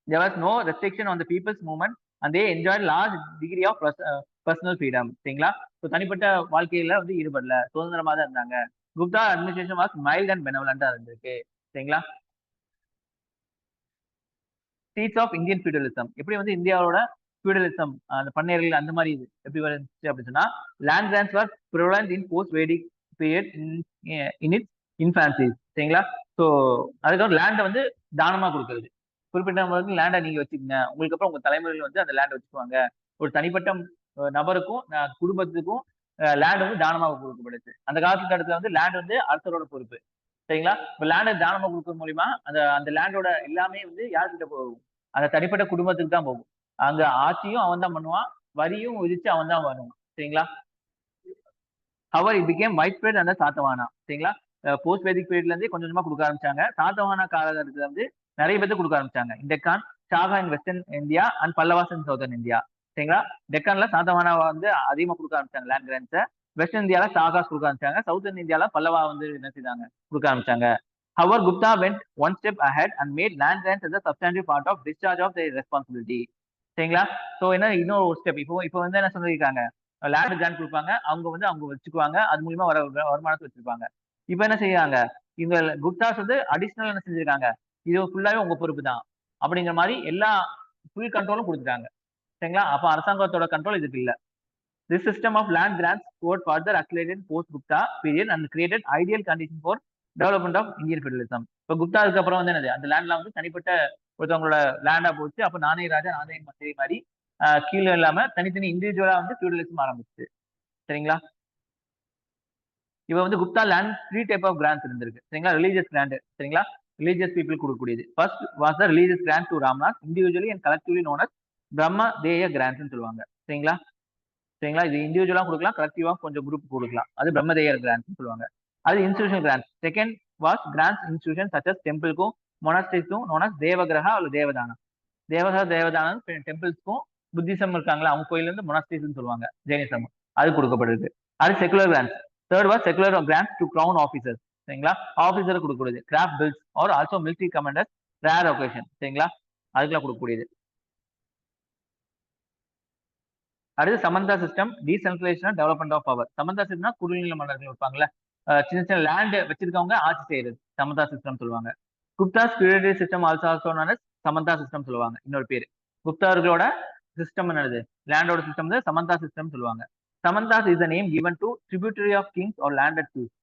There was no restriction on the people's movement and they enjoyed large degree of personal freedom. சரிங்களா? ஸோ தனிப்பட்ட வாழ்க்கையில வந்து ஈடுபடல, சுதந்திரமா தான் இருந்தாங்க. Gupta administration was mild and பெனவலண்டா இருந்திருக்கு. சரிங்களா? Seeds of Indian feudalism. எப்படி வந்து இந்தியாவோட ஃபியூடலிசம் அந்த பண்ணையர்கள் அந்த மாதிரி இது எப்படி வந்துச்சு அப்படின்னு சொன்னா, land grants was prevalent in post Vedic period in its infancy. சரிங்களா? ஸோ அதுக்கப்புறம் லேண்டை வந்து தானமா கொடுக்கறது. குறிப்பிட்ட வந்து லேண்டை நீங்க வச்சுக்கோங்க, உங்களுக்கு அப்புறம் உங்க தலைமுறையில் வந்து அந்த லேண்டை வச்சுக்குவாங்க. ஒரு தனிப்பட்ட நபருக்கும் குடும்பத்துக்கும் லேண்ட் வந்து தானமாக கொடுக்கப்படுது. அந்த காலகட்டத்தில் வந்து லேண்ட் வந்து அரசரோட பொறுப்பு. சரிங்களா? இப்ப லேண்டை தானமா கொடுக்கறது மூலியமா அந்த அந்த லேண்டோட எல்லாமே வந்து யார்கிட்ட போகும்? அந்த தனிப்பட்ட குடும்பத்துக்கு தான் போகும். அங்க ஆட்சியும் அவன் தான் பண்ணுவான், வரியும் விதிச்சு அவன் தான் வருவான். சரிங்களா? Hour it became white spread அந்த சாத்தவானா. சரிங்களா? போஸ்ட் வேதிக் பீரியட்ல இருந்தே கொஞ்சம் கொஞ்சமா கொடுக்க ஆரம்பிச்சாங்க. சாத்தவானா காலகட்டத்துல வந்து நிறைய பேருக்கு கொடுக்க ஆரம்பிச்சாங்க. இந்த Deccan, Xhaka in western India and Pallavas in Southern India. சரிங்களா? டெக்கான்ல சாத்தவானா வந்து அதிகமா கொடுக்க ஆரம்பிச்சாங்க லேண்ட் கிராண்ட்ஸை. வெஸ்டர்ன் இந்தியால ஷாகாஸ் கொடுக்க ஆரம்பிச்சாங்க. சவுத்தர்ன் இந்தியால பல்லவா வந்து என்ன செய்தாங்க? கொடுக்க ஆரம்பிச்சாங்க. However, Gupta went one step ahead and made land grants as a substantive part of discharge of their responsibility. சரிங்களா? ஸோ என்ன இன்னொரு ஒரு ஸ்டெப் இப்போ இப்போ வந்து என்ன சொல்லியிருக்காங்க? லேண்ட் கிராண்ட் கொடுப்பாங்க, அவங்க வந்து அவங்க வச்சுக்குவாங்க, அது மூலியமா வர வருமானத்தை வச்சிருப்பாங்க. இப்போ என்ன செய்யறாங்க? இந்த குப்தாஸ் வந்து அடிஷனல் என்ன செஞ்சிருக்காங்க? இது ஃபுல்லாவே உங்க பொறுப்பு தான். அப்படிங்கிற மாதிரி எல்லா ஃபுல் கண்ட்ரோலும் கொடுத்துட்டாங்க. சரிங்களா? அப்ப அரசாங்கத்தோட கண்ட்ரோல் இதுக்கு இல்ல. This system of land grants got further accelerated post-Gupta period and created ideal conditions for development of Indian feudalism. இப்போ குப்தாவுக்கு அப்புறம் வந்து என்னது, அந்த லேண்ட்லாம் வந்து தனிப்பட்ட ஒருத்தவங்களோட லேண்டா போச்சு. அப்ப நானே ராஜா நானே மந்திரி மாதிரி கீழே இல்லாம தனித்தனி இண்டிவிஜுவலா வந்து ஃபியூடலிசம் ஆரம்பிச்சு. சரிங்களா? இவ வந்து Gupta land 3 type of grants இருந்திருக்கு. சரிங்களா? Religious grant. சரிங்களா? ரிலீஜியஸ் பீப்புள் கொடுக்கக்கூடியது. First was the religious grant to Ramnath, individually and collectively known as Brahmadeya grants சொல்லுவாங்க. சரிங்களா? சரிங்களா? இது இண்டிவிஜுவலா கொடுக்கலாம், கலெக்டிவா கொஞ்சம் குரூப் கொடுக்கலாம். அது பிரம்மதேயர் கிராண்ட்ஸ் சொல்லுவாங்க. அது institution grant. Second was grants institution such as டெம்பிள்க்கும் மொனாஸ்ட்ரிக்கும் நோன் அஸ் தேவகிரகா அல்லது தேவதானம். தேவதானம் டெம்பிள்ஸ்க்கும் புத்திசம் இருக்காங்களா அவங்க கோயில இருந்து மொனாஸ்ட்ரிஸ் சொல்லுவாங்க, ஜெயினிசம். அது கொடுக்கப்படுது. அது secular grants. Third was secular grants to crown officers. சரிங்களா? ஆஃபீஸர் கொடுக்கக்கூடியது. Craft bills are also military commanders rare occasion. சரிங்களா? அதுக்கெல்லாம் கொடுக்கக்கூடியது. அடுத்து Samanta system, decentralisation development of power. Samanta சிஸ்டம்னா குறுநில மன்னர்கள் இருப்பாங்கல்ல, சின்ன சின்ன லேண்ட் வச்சிருக்கவங்க ஆட்சி செய்யறது சமந்தா சிஸ்டம் சொல்லுவாங்க. Guptas purity system also Samantha system சொல்லுவாங்க. இன்னொரு பேரு குப்தார்களோட சிஸ்டம் என்னது, லேண்டோட சிஸ்டம் வந்து சமந்தா சிஸ்டம் சொல்லுவாங்க. Samantha's is the name given to tributary of kings or landed chiefs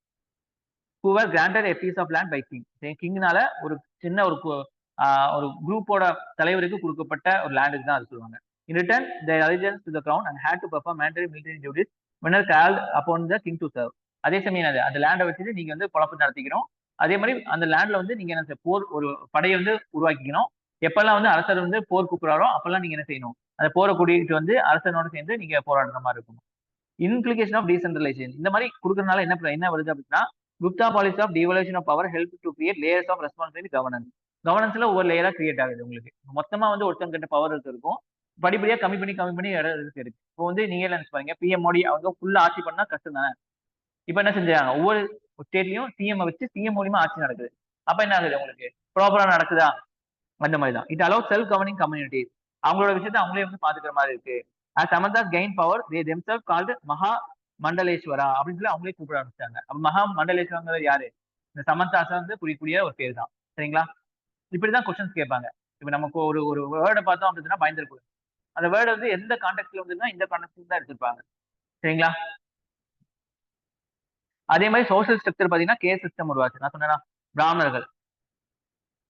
who were granted a piece of land by king. கிங்னால ஒரு சின்ன ஒரு குரூப்போட தலைவருக்கு கொடுக்கப்பட்ட ஒரு லேண்டுக்கு தான் அது சொல்லுவாங்க. In return, their allegiance to the crown and had to perform mandatory military duties when called upon the king to serve. அதே சமயம் அந்த லேண்டை வச்சுட்டு நீங்க வந்து பொழப்பு நடத்திக்கணும். அதே மாதிரி அந்த லேண்ட்ல வந்து நீங்க என்ன போர் ஒரு படையை வந்து உருவாக்கிக்கணும். எப்பெல்லாம் வந்து அரசர் வந்து போர் கூப்பிடுறாரோ அப்பெல்லாம் நீங்க என்ன செய்யணும், அந்த போரை கூட்டிகிட்டு வந்து அரசனோட சேர்ந்து நீங்க போராடுற மாதிரி இருக்கும். Implication of decentralisation. இந்த மாதிரி கொடுக்கறதுனால என்ன வருது அப்படின்னா, Gupta policy of devolution of power help to create layers of responsibility governance. கவர்னன்ஸ்ல ஒவ்வொரு லேயரா கிரியேட் ஆகுது. உங்களுக்கு மொத்தமா வந்து ஒருத்தங்க கிட்ட பவர் இருக்கும், படிப்படியா கம்மி பண்ணி இடம் இருக்கு. இப்போ வந்து நீங்க நினைச்சு பாருங்க, பிஎம் மோடி அவங்க ஃபுல்லா ஆட்சி பண்ணா கஷ்டம் தானே. இப்ப என்ன செஞ்சாங்க, ஒவ்வொரு ஸ்டேட்லயும் சிஎம் வச்சு சிஎம் மூலியமா ஆட்சி நடக்குது. அப்ப என்ன ஆகுது, உங்களுக்கு ப்ராப்பரா நடக்குதா? அந்த மாதிரி தான். It allow self governing communities. அவங்களோட விஷயத்தை அவங்களே வந்து பாத்துக்கிற மாதிரி இருக்கு. as Samanthas gained power, they themselves called மகா மண்டலேஸ்வரா அப்படின்னு சொல்லி அவங்களே கூப்பிட ஆரம்பிச்சாங்க. அப்ப மகா மண்டலேஸ்வரங்கிறது யாரு, இந்த சமந்தாஸ வந்து குறிக்கூடிய ஒரு பேர் தான். சரிங்களா? இப்படிதான் கொஸ்டின்ஸ் கேட்பாங்க. இப்ப நமக்கு ஒரு ஒரு வேர்டை பார்த்தோம் அப்படின்னா பயந்துருக்கும். அந்த வேர்டு வந்து எந்த கான்டெக்ட்ல வந்துன்னா இந்த கான்டெக்ட்ல தான் எடுத்திருப்பாங்க. சரிங்களா? அதே மாதிரி சோசியல் ஸ்ட்ரக்சர் பாத்தீங்கன்னா கேஸ் சிஸ்டம் உருவாச்சு. நான் சொன்னேன்னா பிராமணர்கள்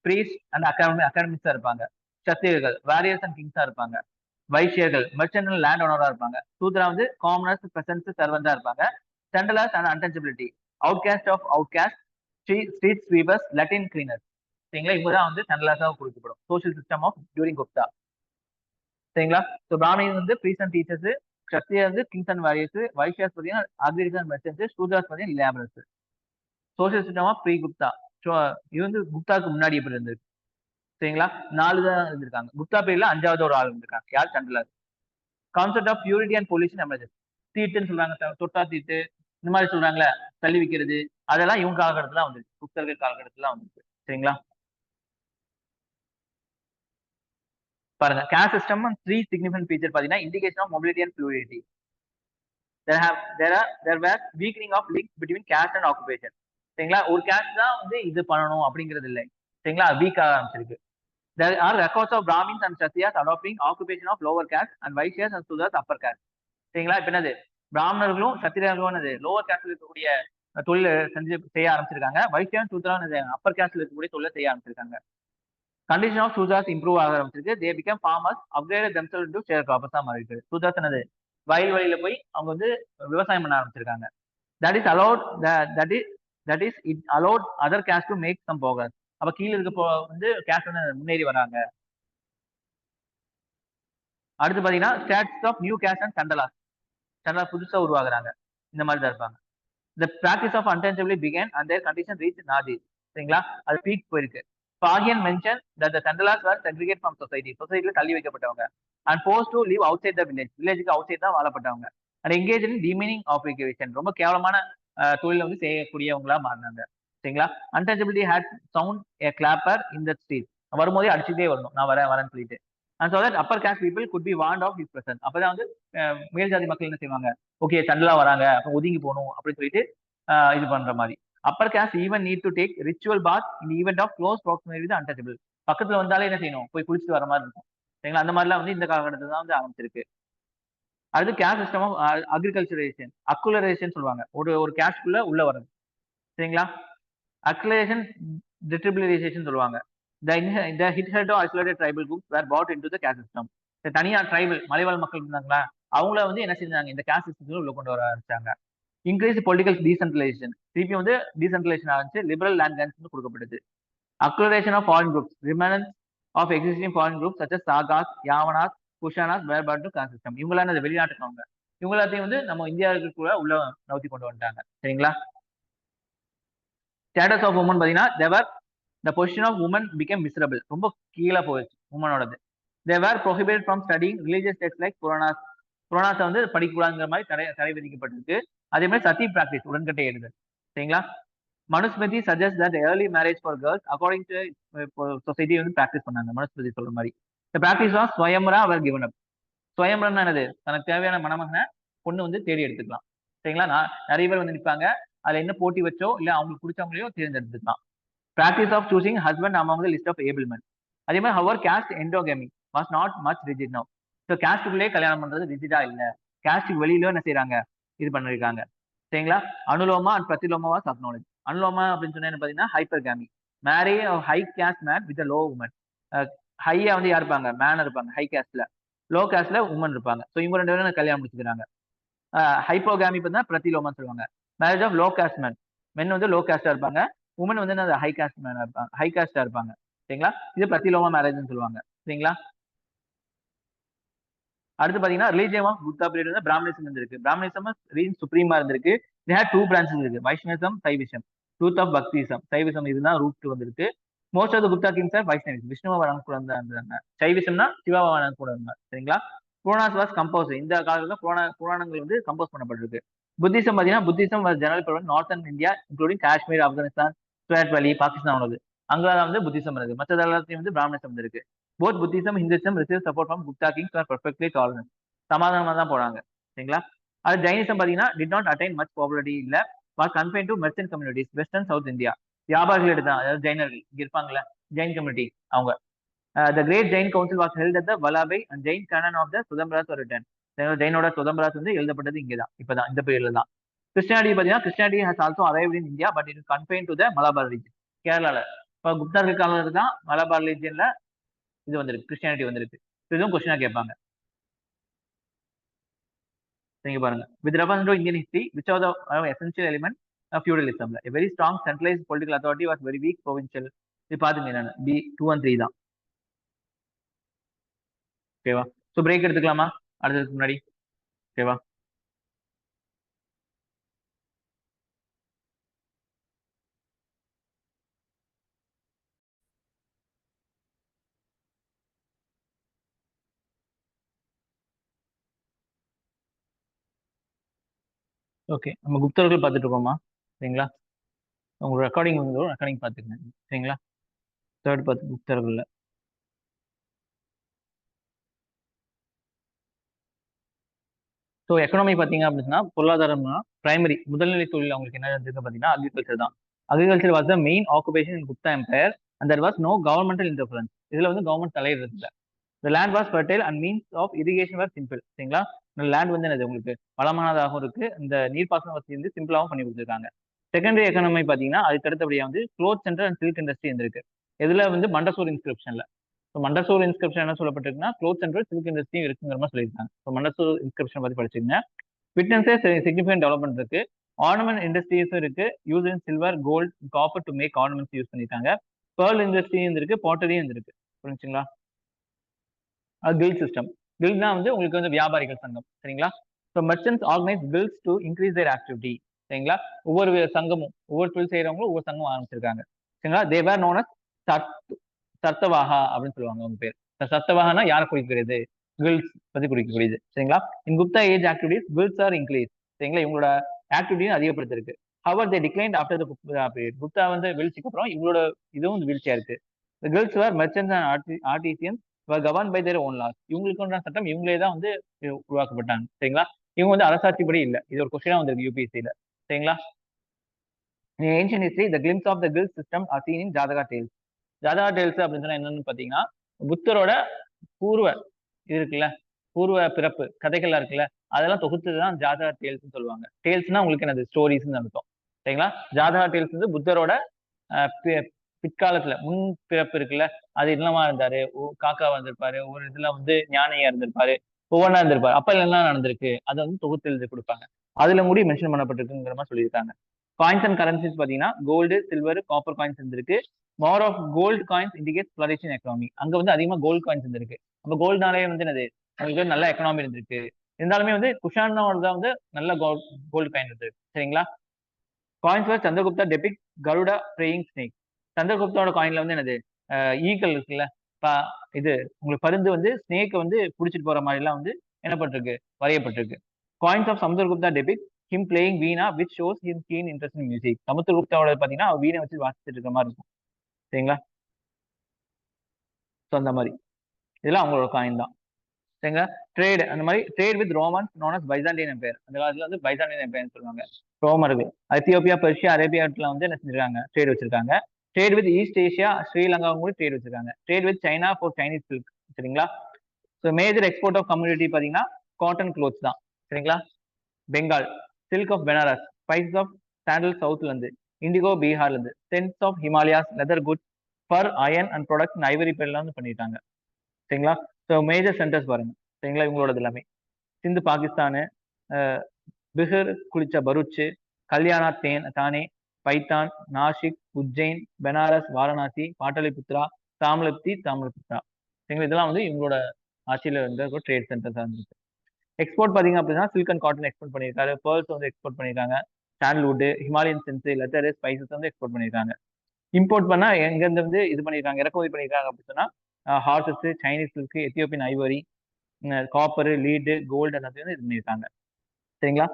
பிரீஸ்ட் அண்ட் அகாடமிக்ஸா இருப்பாங்க. சத்திரியர்கள் வாரியர்ஸ் அண்ட் கிங்ஸா இருப்பாங்க. வைசியர்கள் மெர்ச்சன்ட் அண்ட் லேண்ட் ஓனரா இருப்பாங்க. சூத்ரா வந்து காமனர்ஸ் பிரசன்ஸ் சர்வன்டா இருப்பாங்க. சென்ட்ரலர்ஸ் and untouchability, outcaste of outcaste, street sweepers, latrine cleaners. சரிங்களா? இவங்க தான் வந்து சென்ட்ரலர்ஸாக கொடுக்கப்படும் social system of during Gupta. சரிங்களா? ஸோ பிராமணியன் வந்து ப்ரீஸ் அண்ட் டீச்சர்ஸ், சத்திரியர் வந்து கிங்ஸ் அண்ட் வாரியர்ஸ், வைசியாஸ் பார்த்தீங்கன்னா அக்ரிகல்ச்சர் அண்ட் மெர்ச்சன்ட்ஸ், சூத்ராஸ் பார்த்தீங்கன்னா labourers. Social system of pre Gupta. So இது வந்து குப்தாவுக்கு முன்னாடி எப்படி இருந்தது? சரிங்களா? 4 தான் இருந்திருக்காங்க. குப்தா பீரியட்ல 5வது ஒரு ஆள் இருந்திருக்காங்க. யார்? சென்ட்ரலர். Concept of purity and pollution emergence. தீட்டுன்னு சொல்றாங்க, தொட்டா தீட்டு, இந்த மாதிரி சொல்றாங்களே, தள்ளி வைக்கிறது, அதெல்லாம் இவங்க காலகட்டத்துல வந்துருக்கு. குப்தர்கள் காலகட்டத்துல வந்துருக்கு. சரிங்களா? பாருங்க, கேஸ்ட் சிஸ்டம் 3 சிக்னிஃபிகன்ட் ஃபீச்சர் பாத்தீங்கன்னா indication of mobility and fluidity. there were weakening of links between caste and occupation. சரிங்களா? ஒரு கேஸ்ட் தான் வந்து இது பண்ணணும் அப்படிங்கிறது இல்லை. சரிங்களா? வீக் ஆக ஆரம்பிச்சிருக்கு. There are records of Brahmins and Kshatriyas adopting occupation of lower caste and Vaishyas and Sudras upper caste. சரிங்களா? இப்ப என்னது, பிராமணர்களும் சத்திரியர்களும் என்னது லோவர் கேஸ்ட்ல இருக்கக்கூடிய தொழில செய்ய ஆரம்பிச்சிருக்காங்க. வைசியன் சூத்ரா அப்பர் கேஸ்ட்ல இருக்கக்கூடிய தொழிலை செய்ய ஆரம்பிச்சிருக்காங்க. கண்டிஷன் ஆஃப் சூத்ராஸ் இம்ப்ரூவ் ஆக ஆரம்பிச்சிருக்கு. They become farmers, upgrade themselves into share scrapers தான் மாறி இருக்கு. சூத்ராஸ் என்னது, வயல்வெளியில போய் அவங்க வந்து விவசாயம் பண்ண ஆரம்பிச்சிருக்காங்க. That is allowed that is it allowed other caste to make some progress. அப்ப கீழே இருக்க வந்து கேஸ்ட் வந்து முன்னேறி வராங்க. அடுத்து பாத்தீங்கன்னா status of new caste and Chandalas புதுசா உருவாகுறாங்க. இந்த மாதிரி தான் இருப்பாங்க. The practice of untouchability began and their condition reached Nadi. சரிங்களா? அது பீக் போயிருக்கு. Pagian mentioned that the Chandalas were segregated from society. சொசைட்டில தள்ளி வைக்கப்பட்டவங்க. And forced to live outside the village. வில்லேஜுக்கு அவுட் சைட் தான் வாழப்பட்டவங்க. And engaged in demeaning occupation. ரொம்ப கேவலமான தொழில வந்து செய்யக்கூடியவங்களா மாறினாங்க. சரிங்களா? Untouchability had sound a clapper in the street. வரும்போதே அடிச்சுட்டே வரணும், நான் வரேன்னு சொல்லிட்டு. And so that upper caste people could be warned of his presence. அப்பதான் வந்து மேல் ஜாதி மக்கள் என்ன செய்வாங்க, ஓகே சண்டலா வராங்க, அப்ப ஒதுங்கி போகணும் அப்படின்னு சொல்லிட்டு இது பண்ற மாதிரி. Upper caste even need to take ritual bath in event of close proximity with untouchable. பக்கத்துல வந்தாலே என்ன செய்யணும், போய் குளிச்சுட்டு வர மாதிரி இருக்கும். சரிங்களா, அந்த மாதிரிலாம் வந்து இந்த காலகட்டத்தில் தான் வந்து ஆரம்பிச்சிருக்கு. அடுத்து கேஸ்ட் சிஸ்டம் ஆஃப் அக்ரிகல்ச்சரைசேஷன், அக்குலரைசேஷன் சொல்லுவாங்க. ஒரு ஒரு கேஸ்ட்குள்ள உள்ள வர்றது. சரிங்களா, அக்லரேஷன் டிட்ரிபியூலைசேஷன் சொல்லுவாங்க. The hitherto isolated tribal groups were brought into the caste system. தனியா ட்ரைபல் மலைவாழ் மக்கள் இருந்தாங்களா, அவங்கள வந்து என்ன செஞ்சாங்க, இந்த கேஸ்ட் சிஸ்டத்துல உள்ள கொண்டு வர ஆரம்பிச்சாங்க. இன்க்ரீஸ் பொலிட்டிக்கல் டீசென்ட்ரலைசேஷன், திருப்பி வந்து டீசென்ட்ரலைசேஷன் ஆரம்பிச்சு லிபரல் லேண்ட் கிராண்ட்ஸ் கொடுக்கப்பட்டது. Acculturation of foreign groups, remnants of existing foreign groups such as Sakas, Yavanas, Kushanas were brought to caste system. இவங்களாம் அந்த வெளிநாட்டுக்காங்க, இவங்களாத்தையும் வந்து நம்ம இந்தியாவுக்குள்ள உள்ள நவுத்தி கொண்டு வந்துட்டாங்க. சரிங்களா, ஸ்டேட்டஸ் ஆஃப் உமன் பாத்தீங்கன்னா தேவர் the position of women became miserable. ரொம்ப கீழே போயிடுச்சு உமனோடது. they were prohibited from studying religious texts like Puranas. புராணாஸை வந்து படிக்கக்கூடாதுங்கிற மாதிரி தடை விதிக்கப்பட்டிருக்கு. அதே மாதிரி சதி பிராக்டிஸ், உடன்கட்டை ஏறுதல். சரிங்களா, Manusmriti suggest that early marriage for girls according to society வந்து ப்ராக்டிஸ் பண்ணாங்க. மனுஸ்மிருதி சொல்ற மாதிரி இந்த ப்ராக்டிஸ் ஆஃப் ஸ்வயம்ரா அவர் கிவன் அப். ஸ்வயம்ரா என்னது, தனக்கு தேவையான மணமகனை பொண்ணு வந்து தேடி எடுத்துக்கலாம். சரிங்களா, நிறைய பேர் வந்து நிற்பாங்க, அதுல என்ன போட்டி வச்சோ இல்ல அவங்களுக்கு பிடிச்சவங்களையோ தேர்ந்தெடுத்துக்கலாம். Practice of choosing husband among the list of able men. அதே மாதிரி however caste endogamy was not much rigid now. So கேஸ்டுக்குள்ளே கல்யாணம் பண்றது ரிஜிடா இல்ல, கேஸ்டுக்கு வெளியில என்ன செய்யறாங்க, இது பண்ணிருக்காங்க. சரிங்களா, anuloma and pratiloma was acknowledge. Anuloma அப்படின்னு சொன்னா என்ன பாத்தீங்கன்னா hypergamy, marry high caste man with low woman. ஹையா வந்து யார் இருப்பாங்க, மேன் இருப்பாங்க ஹை கேஸ்ட்ல, லோ கேஸ்ட்ல உமன் இருப்பாங்க. ஸோ இவங்க ரெண்டு பேரும் கல்யாணம் முடிச்சுக்கிறாங்க. ஹைப்போகாமி பார்த்தா பிரதிலோமான்னு சொல்லுவாங்க. Marriage of low caste man, men வந்து லோ கேஸ்டா இருப்பாங்க, உமன் வந்து ஹை காஸ்ட் மேனா இருப்பாங்க, ஹை காஸ்டா இருப்பாங்க. சரிங்களா, இது பிரதிலோமா மேரேஜ்னு சொல்லுவாங்க. சரிங்களா, அடுத்து பாத்தீங்கன்னா ரிலீஜியன் ஆஃப் புத்தா பீரியட் வந்து பிராமணிசம் இருந்திருக்கு. பிராமணிசம் ரீஜன் சுப்ரீமா இருந்திருக்கு. இது ஹேட் டூ பிரான்ச்சஸ் இருக்கு, வைஷ்ணவிசம், சைவிசம். ட்ரூத் ஆஃப் பக்திசம், சைவிசம் இதுதான் ரூட் வந்திருக்கு. Most of the Gupta kings are Vaishnavites, விஷ்ணுவ வரம் கூட இருந்தாங்க. சைவிசம்னா சிவாவ வரம் கூட இருந்தாங்க. சரிங்களா, புராணாஸ் வாஸ் கம்போஸ், இந்த காலத்துல புராணங்கள் வந்து கம்போஸ் பண்ணப்பட்டிருக்கு. புத்திசம் பாத்தீங்கன்னா Buddhism was general proven northern India including Kashmir, Afghanistan, Swat valley, Pakistan உள்ளது. அங்கதான் வந்து புத்திசம் இருக்கு. மற்ற எல்லாத்தையும் வந்து பிராமணிசம் இருக்கு. Both Buddhism Hinduism receive support from Gupta kings are perfectly tolerant. சமாதானமா தான் போறாங்க. சரிங்களா, அது ஜெயினிசம் பாத்தீங்கன்னா did not attain much popularity இல்ல, was confine to merchant communities west and south India. வியாபாரிகள் எடுத்தான், அதாவது ஜெயினர்கள் இங்க இருப்பாங்கல்ல, ஜெயின் கம்யூனிட்டி அவங்க. The Great Jain Council was held at the Vallabhai and Jain canon of the Sudambaras were written. ஜெயினோட சுதம்பராஸ் வந்து எழுதப்பட்டது இங்கதான், இப்பதான் இந்த பீரியட்ல தான். கிறிஸ்டியானிட்டி பாத்தீங்கன்னா Christianity has also arrived in India but it is confine to the Malabar region, கேரளால. இப்போ குப்தர்கள் காலத்துல தான் மலபார் ரீஜன்ல இது வந்திருக்கு, கிறிஸ்டியானிட்டி வந்திருக்கு. இதுவும் கொஸ்டினா கேட்பாங்க. நீங்க பாருங்க, with reference to Indian history which are the essential element of ஃபியூடலிசம்ல a very strong centralized political authority was very weak provincial. இது பாத்துங்க, நான் பி 2 and 3 தான். ஓகேவா, ஸோ பிரேக் எடுத்துக்கலாமா அடுத்ததுக்கு முன்னாடி? ஓகேவா, ஓகே, நம்ம குப்தர்கள் பார்த்துட்டு இருக்கோமா? சரிங்களா, உங்க ரெக்கார்டிங் வந்து ரெக்கார்டிங் பார்த்துக்கங்க. சரிங்களா, தேர்ட் பார்த்து குப்தர்கள்ல. ஸோ எக்கனாமி பார்த்தீங்க அப்படின்னா பொருளாதாரம்னா பிரைமரி முதல்நிலை தொழில் அவங்களுக்கு என்ன இருந்திருக்கு பார்த்தீங்கன்னா அக்ரிகல்ச்சர் தான். Agriculture was the main occupation in Gupta empire and that was no governmental interference. இதுல வந்து கவர்மெண்ட் தலையிடுறது இல்லை. The land was fertile and means of irrigation were simple. சரிங்களா, லேண்ட் வந்து என்னது உங்களுக்கு வளமானதாகவும் இருக்கு, இந்த நீர்ப்பாசன வசதி வந்து சிம்பிளாகவும் பண்ணி கொடுத்துருக்காங்க. செகண்டரி எக்கனாமி பார்த்தீங்கன்னா அதுக்கு அடுத்தபடியா வந்து cloth centre and silk industry இருந்திருக்கு. இதுல வந்து மண்டசூர் இன்ஸ்கிரிப்ஷன்ல. ஸோ மண்டசூர் இன்ஸ்கிரிப்ஷன் என்ன சொல்லப்பட்டிருக்குன்னா க்ளோத் சென்டர் சில்க் இண்டஸ்ட்ரி இருக்குங்கிற மாதிரி சொல்லியிருக்காங்க. ஸோ மண்டசூர் இன்ஸ்கிரிப்ஷன் பத்தி படிச்சுக்கங்க. விட்னஸே சிக்னிஃபிகன்ட் டெவலப்மெண்ட் இருக்கு. ஆர்னமெண்ட் இண்டஸ்ட்ரீஸும் இருக்கு. Use in silver, gold, copper to make ornaments use பண்ணிருக்காங்க. பேர்ல் இண்டஸ்ட்ரியும் இருக்கு, பாட்டரியும் இருக்கு. புரிஞ்சுங்களா, அது கில்ட் சிஸ்டம். கில்ட்னா வந்து உங்களுக்கு வந்து வியாபாரிகள் சங்கம். சரிங்களா, so merchants organise guilds to increase their activity. சரிங்களா, ஒவ்வொரு சங்கமும் ஒவ்வொரு தொழில் செய்யறவங்களும் ஒவ்வொரு சங்கம் ஆரம்பிச்சிருக்காங்க. சரிங்களா, தே வேர் நோன் அஸ் சர்த்தவாகா அப்படின்னு சொல்லுவாங்க அவங்க பேர். சர்த்தவாகனா யாரை குறிக்கிறது, கில்ட்ஸ் பத்தி குறிக்கக்கூடியது. சரிங்களா, in Gupta age activities guilds are increase. சரிங்களா, இவங்களோட ஆக்டிவிட்டியும் அதிகப்படுத்திருக்கு. However they decline after the period. Gupta வந்து வீழ்ச்சிக்கு அப்புறம் இவங்களோட இதுவும் வீழ்ச்சியா இருக்கு. The guilds were merchants and artisans were governed by their own laws. இவங்களுக்கு உண்டான சட்டம் இவங்களே தான் வந்து உருவாக்கப்பட்டாங்க. சரிங்களா, இவங்க வந்து அரசாட்சிப்படி இல்லை. இது ஒரு கொஸ்டினா வந்திருக்கு யூபிஎஸ்சியில. சரிங்களா, In ancient history, the glimpse of the guild system are seen in Jataka tales. Jataka tales அப்படின்னு சொன்னா என்னன்னு பாத்தீங்கன்னா, புத்தரோட பூர்வ இது இருக்குல்ல, பூர்வ பிறப்பு கதைகள்லாம் இருக்குல்ல, அதெல்லாம் தொகுத்துதான் ஜாதகா டேல்ஸ்னு சொல்லுவாங்க. டேல்ஸ்னா உங்களுக்கு என்னது ஸ்டோரிஸ்னு அர்த்தம். சரிங்களா? ஜாதகா டேல்ஸ் வந்து புத்தரோட பிற்காலத்துல முன் பிறப்பு இருக்குல்ல, அது என்னவா இருந்தாரு, காக்கா வந்திருப்பாரு, ஒரு இதுல வந்து ஞானியா இருந்திருப்பாரு, ஒவ்வொன்றா இருந்திருப்பாரு. அப்ப என்னெல்லாம் நடந்திருக்கு அதை வந்து தொகுத்து எழுதி கொடுப்பாங்க. அதுல முடி மென்ஷன் பண்ணப்பட்டிருக்குங்கிற மாதிரி சொல்லியிருக்காங்க. காயின்ஸ் அண்ட் கரன்சிஸ் பாத்தீங்கன்னா கோல்டு, சில்வர், காப்பர் காயின்ஸ் இருந்திருக்கு. More of gold coins indicate flourishing economy. அங்க வந்து அதிகமா கோல்டு காயின்ஸ் இருந்திருக்கு. அப்ப கோல்டுனாலே வந்து என்னது, உங்களுக்கு நல்ல எக்கனாமி இருந்திருக்கு. இருந்தாலுமே வந்து குஷானோட தான் வந்து நல்ல கோல்டு காயின் இருந்திருக்கு. சரிங்களா? Coins Chandragupta depict Garuda preying snake. சந்திரகுப்தாவோட காயின்ல வந்து என்னது, ஈக்கள் இருக்குல்ல, இது உங்களுக்கு பருந்து வந்து ஸ்னேக் வந்து புடிச்சிட்டு போற மாதிரி எல்லாம் வந்து என்ன பட்டிருக்கு, வரையப்பட்டிருக்கு. Coins of Samudragupta depict him playing veena which shows him keen interest in music. சமுத்திரகுப்தாவோட பாத்தீங்கன்னா வீணை வச்சு வாசிச்சுட்டு இருக்க மாதிரி இருக்கும். சரிங்களா? ஸோ அந்த மாதிரி இதெல்லாம் அவங்களோட காயின் தான். சரிங்களா? ட்ரேட் அந்த மாதிரி trade with Romans known as Byzantine empire. அந்த காலத்துல வந்து பைசாண்டியன் எம்பையர் சொல்லுவாங்க. ரோமர்கள் எத்தியோப்பியா, பெர்ஷியா, அரேபியாட்ல வந்து என்ன செஞ்சிருக்காங்க, ட்ரேட் வச்சிருக்காங்க. Trade with east Asia, Sri Lanka கூட ட்ரேட் வச்சிருக்காங்க. Trade with China for Chinese silk. சரிங்களா? So major export of community பாத்தீங்கன்னா காட்டன் க்ளோத்ஸ் தான். சரிங்களா? Bengal silk of Benares, spices of sandal சவுத்ல இருந்து, இண்டிகோ பீகார்ல இருந்து, sense of Himalayas, leather goods, per, iron and products Ivory பேர்ல வந்து பண்ணிட்டாங்க. சரிங்களா? ஸோ மேஜர் சென்டர்ஸ் பாருங்க. சரிங்களா? இவங்களோடது எல்லாமே சிந்து பாகிஸ்தானு, பிஹர் குளிச்ச பரூச், கல்யாணா தானே, பைத்தான், நாசிக், உஜ்ஜைன், பெனாரஸ், வாரணாசி, பாட்டலிபுத்ரா, தாமிரபுத்ரா. சரிங்களா? இதெல்லாம் வந்து இவங்களோட ஆட்சியில இருந்த ட்ரேட் சென்டர்ஸா இருந்துச்சு. எக்ஸ்போர்ட் பாத்தீங்க அப்படின்னா சில்க் அண்ட் காட்டன் எக்ஸ்போர்ட் பண்ணியிருக்காரு, பேர்ல்ஸ் வந்து எக்ஸ்போர்ட் பண்ணியிருக்காங்க, sandalwood, Himalayan sense, leather, spices வந்து எக்ஸ்போர்ட் பண்ணியிருக்காங்க. இம்போர்ட் பண்ணா எங்க இருந்து வந்து இது பண்ணியிருக்காங்க, இறக்குமதி பண்ணியிருக்காங்க அப்படின்னு சொன்னா horses, Chinese silk, Ethiopian ivory, copper, lead, gold எல்லாத்தையும் வந்து இது பண்ணியிருக்காங்க. சரிங்களா?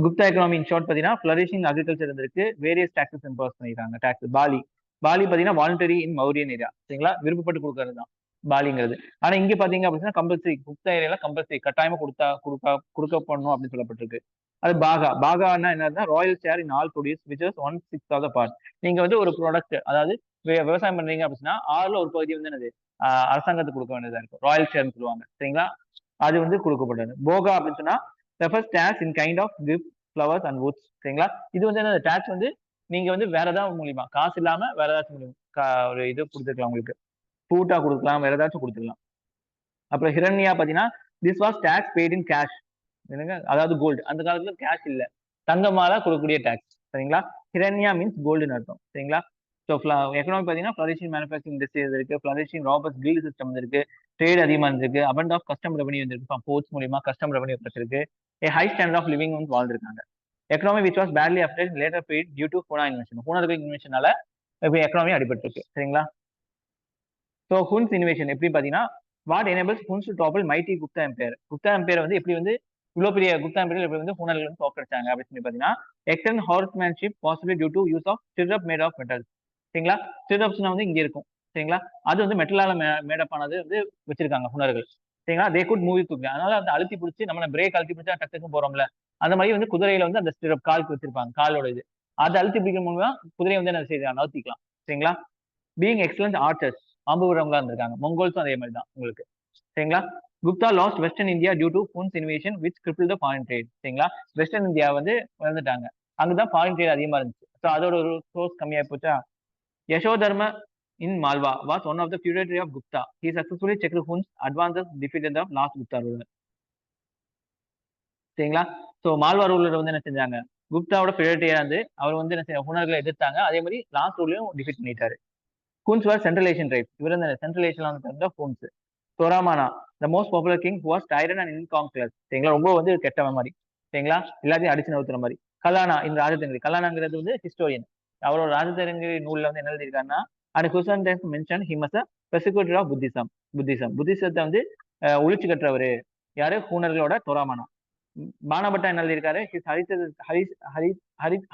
குப்தா எக்கனாமி இன் ஷார்ட் பாத்தீங்கன்னா ஃபிளரிஷிங் அக்ரிகல்ச்சர் இருந்திருக்கு, வேரியஸ் டாக்ஸஸ் இம்போஸ் பண்ணியிருக்காங்க. டாக்ஸ் பாலி பாத்தீங்கன்னா வாலண்டரி இன் மௌரியன் ஏரியா. சரிங்களா? விருப்பப்பட்டு கொடுக்கறது தான் பாலிங்கிறது. ஆனா இங்க பாத்தீங்க அப்படின்னா கம்பல்சரி, குப்தா ஏரியால கம்பல்சரி கட்டாயமா கொடுக்கப்படணும் அப்படின்னு சொல்லப்பட்டிருக்கு. அது பாகான்னா என்னன்னா royal share in all produce which is 1/6 of the part. நீங்க வந்து ஒரு ப்ராடக்ட், அதாவது விவசாயம் பண்றீங்க அப்படின்னா ஆறுல ஒரு பகுதி வந்து என்னது, அரசாங்கத்துக்கு கொடுக்க வேண்டியதா இருக்கும். ராயல் ஷேர்னு சொல்லுவாங்க. சரிங்களா? அது வந்து கொடுக்கப்பட்டது. போகா அப்படின்னு சொன்னா refers tax in kind of gift, flowers and woods. சரிங்களா? இது வந்து என்ன, டாக்ஸ் வந்து நீங்க வந்து வேற ஏதாவது மூலியமா, காசு இல்லாம வேற ஏதாச்சும் மூலியமா ஒரு இது கொடுத்துருக்கலாம், உங்களுக்கு ஃப்ரூட்டா கொடுக்கலாம், வேற ஏதாச்சும் கொடுத்துக்கலாம். அப்புறம் ஹிரண்யா பாத்தீங்கன்னா this was tax paid in cash. என்னங்க, அதாவது கோல்டு. அந்த காலத்துல கேஷ் இல்ல, தங்கமால கொடுக்கக்கூடிய டாக்ஸ். சரிங்களா? ஹிரண்யா மீன்ஸ் கோல்டுன்னு அர்த்தம். சரிங்களா? ஸோ எக்கனாமி பாத்தீங்கன்னா ஃபிளரிஷிங் மேனுஃபேக்சரிங் இண்டஸ்ட்ரி இருக்கு, ஃபிளரிஷிங் ராபர்ஸ் கில்ட் சிஸ்டம் இருக்கு, ட்ரேட் அதிகமா இருந்திருக்கு, அபண்ட் ஆஃப் கஸ்டம் ரெவன்யூ இருந்திருக்கு, போர்ட்ஸ் மூலியமா கஸ்டம் ரெவன்யூ கிடைச்சிருக்கு, ஹை ஸ்டாண்டர்ட் ஆஃப் லிவிங் வந்து வாழ்ந்திருக்காங்க. Economy which was badly affected later period due to Huna invention. ஹூனர்கள் இன்வென்ஷனால இப்போ எக்கனாமி அடிபட்டு இருக்கு. சரிங்களா? ஸோ ஹுன்ஸ் இன்வென்ஷன் எப்படி பாத்தீங்கன்னா what enables Hund's to topple mighty Gupta empire. Gupta empire வந்து எப்படி வந்து இவ்வளவு பெரிய குப்தா எம்பையர் எப்படி வந்து ஹூனர்கள் வந்து தோற்கடிச்சாங்க அப்படின்னு சொல்லி பாத்தீங்கன்னா extent horsemanship possibly due to use of stirrup made of metal. சரிங்களா? ஸ்டிரப்ஸ்னா வந்து இங்க இருக்கும். சரிங்களா? அது வந்து மெட்டலால மேடப் ஆனது வந்து வச்சிருக்காங்க ஹுனர்கள். சரிங்களா? தே குட் மூவி குக். அதனால அந்த அழுத்தி பிடிச்சி நம்ம பிரேக் அழுத்தி பிடிச்சா டக்குன்னு போறோம்ல, அந்த மாதிரி வந்து குதிரையில வந்து அந்த ஸ்டிரப் காலுக்கு வச்சிருப்பாங்க, காலோட இது. அதை அழுத்தி பிடிக்கும் மூலமா குதிரையை வந்து என்ன செய்யலாம், நவுத்திக்கலாம். சரிங்களா? பீங் எக்ஸலன்ட் ஆர்ச்சர்ஸ், அம்பு விடுறவங்களா இருந்திருக்காங்க. மொங்கோல்ஸும் அதே மாதிரி தான் உங்களுக்கு. சரிங்களா? Gupta lost western India due to Huns invasion which cripple the foreign trade. சரிங்களா? வெஸ்டர்ன் இந்தியா வந்து வந்துட்டாங்க, அங்கதான் ஃபாரின் ட்ரேட் அதிகமா இருந்துச்சு. ஸோ அதோட ஒரு சோர்ஸ் கம்மியா போச்சா. யசோதர்ம in Malwa was one of the feudatory of Gupta. He successfully checked Hun's advances, defeated the last Gupta ruler. சரிங்களா? ஸோ மால்வா ரூலர் வந்து என்ன செஞ்சாங்க, குப்தாவோட ஃபியூடேட்டரியா இருந்து அவர் வந்து என்ன செய்ய ஹுனர்களை எதிர்த்தாங்க. அதே மாதிரி லாஸ்ட் ரூலையும் டிஃபீட் பண்ணிட்டாரு. Huns was central Asian tribe. இவர் வந்து சென்ட்ரல் ஏஷியன்ல வந்து Huns. Toramana the most popular king was tyrant and இன்கான்குலர். சரிங்களா? ரொம்ப வந்து கெட்டவன் மாதிரி. சரிங்களா? எல்லாத்தையும் அடிச்சு நவுத்துற மாதிரி. கலானா இந்த ராஜதந்திரி. கலானாங்கிறது வந்து ஹிஸ்டோரியன். அவரோட ராஜதந்திரி நூல்ல வந்து என்ன எழுதியிருக்காருன்னா அண்ட் ஹுசன் mention him as a persecutor of புத்திசத்தை வந்து ஒழிச்சு கட்டுறவரு யாரு, ஹூனர்களோட தொராமானா. பானபட்டா என்ன எழுதியிருக்காரு,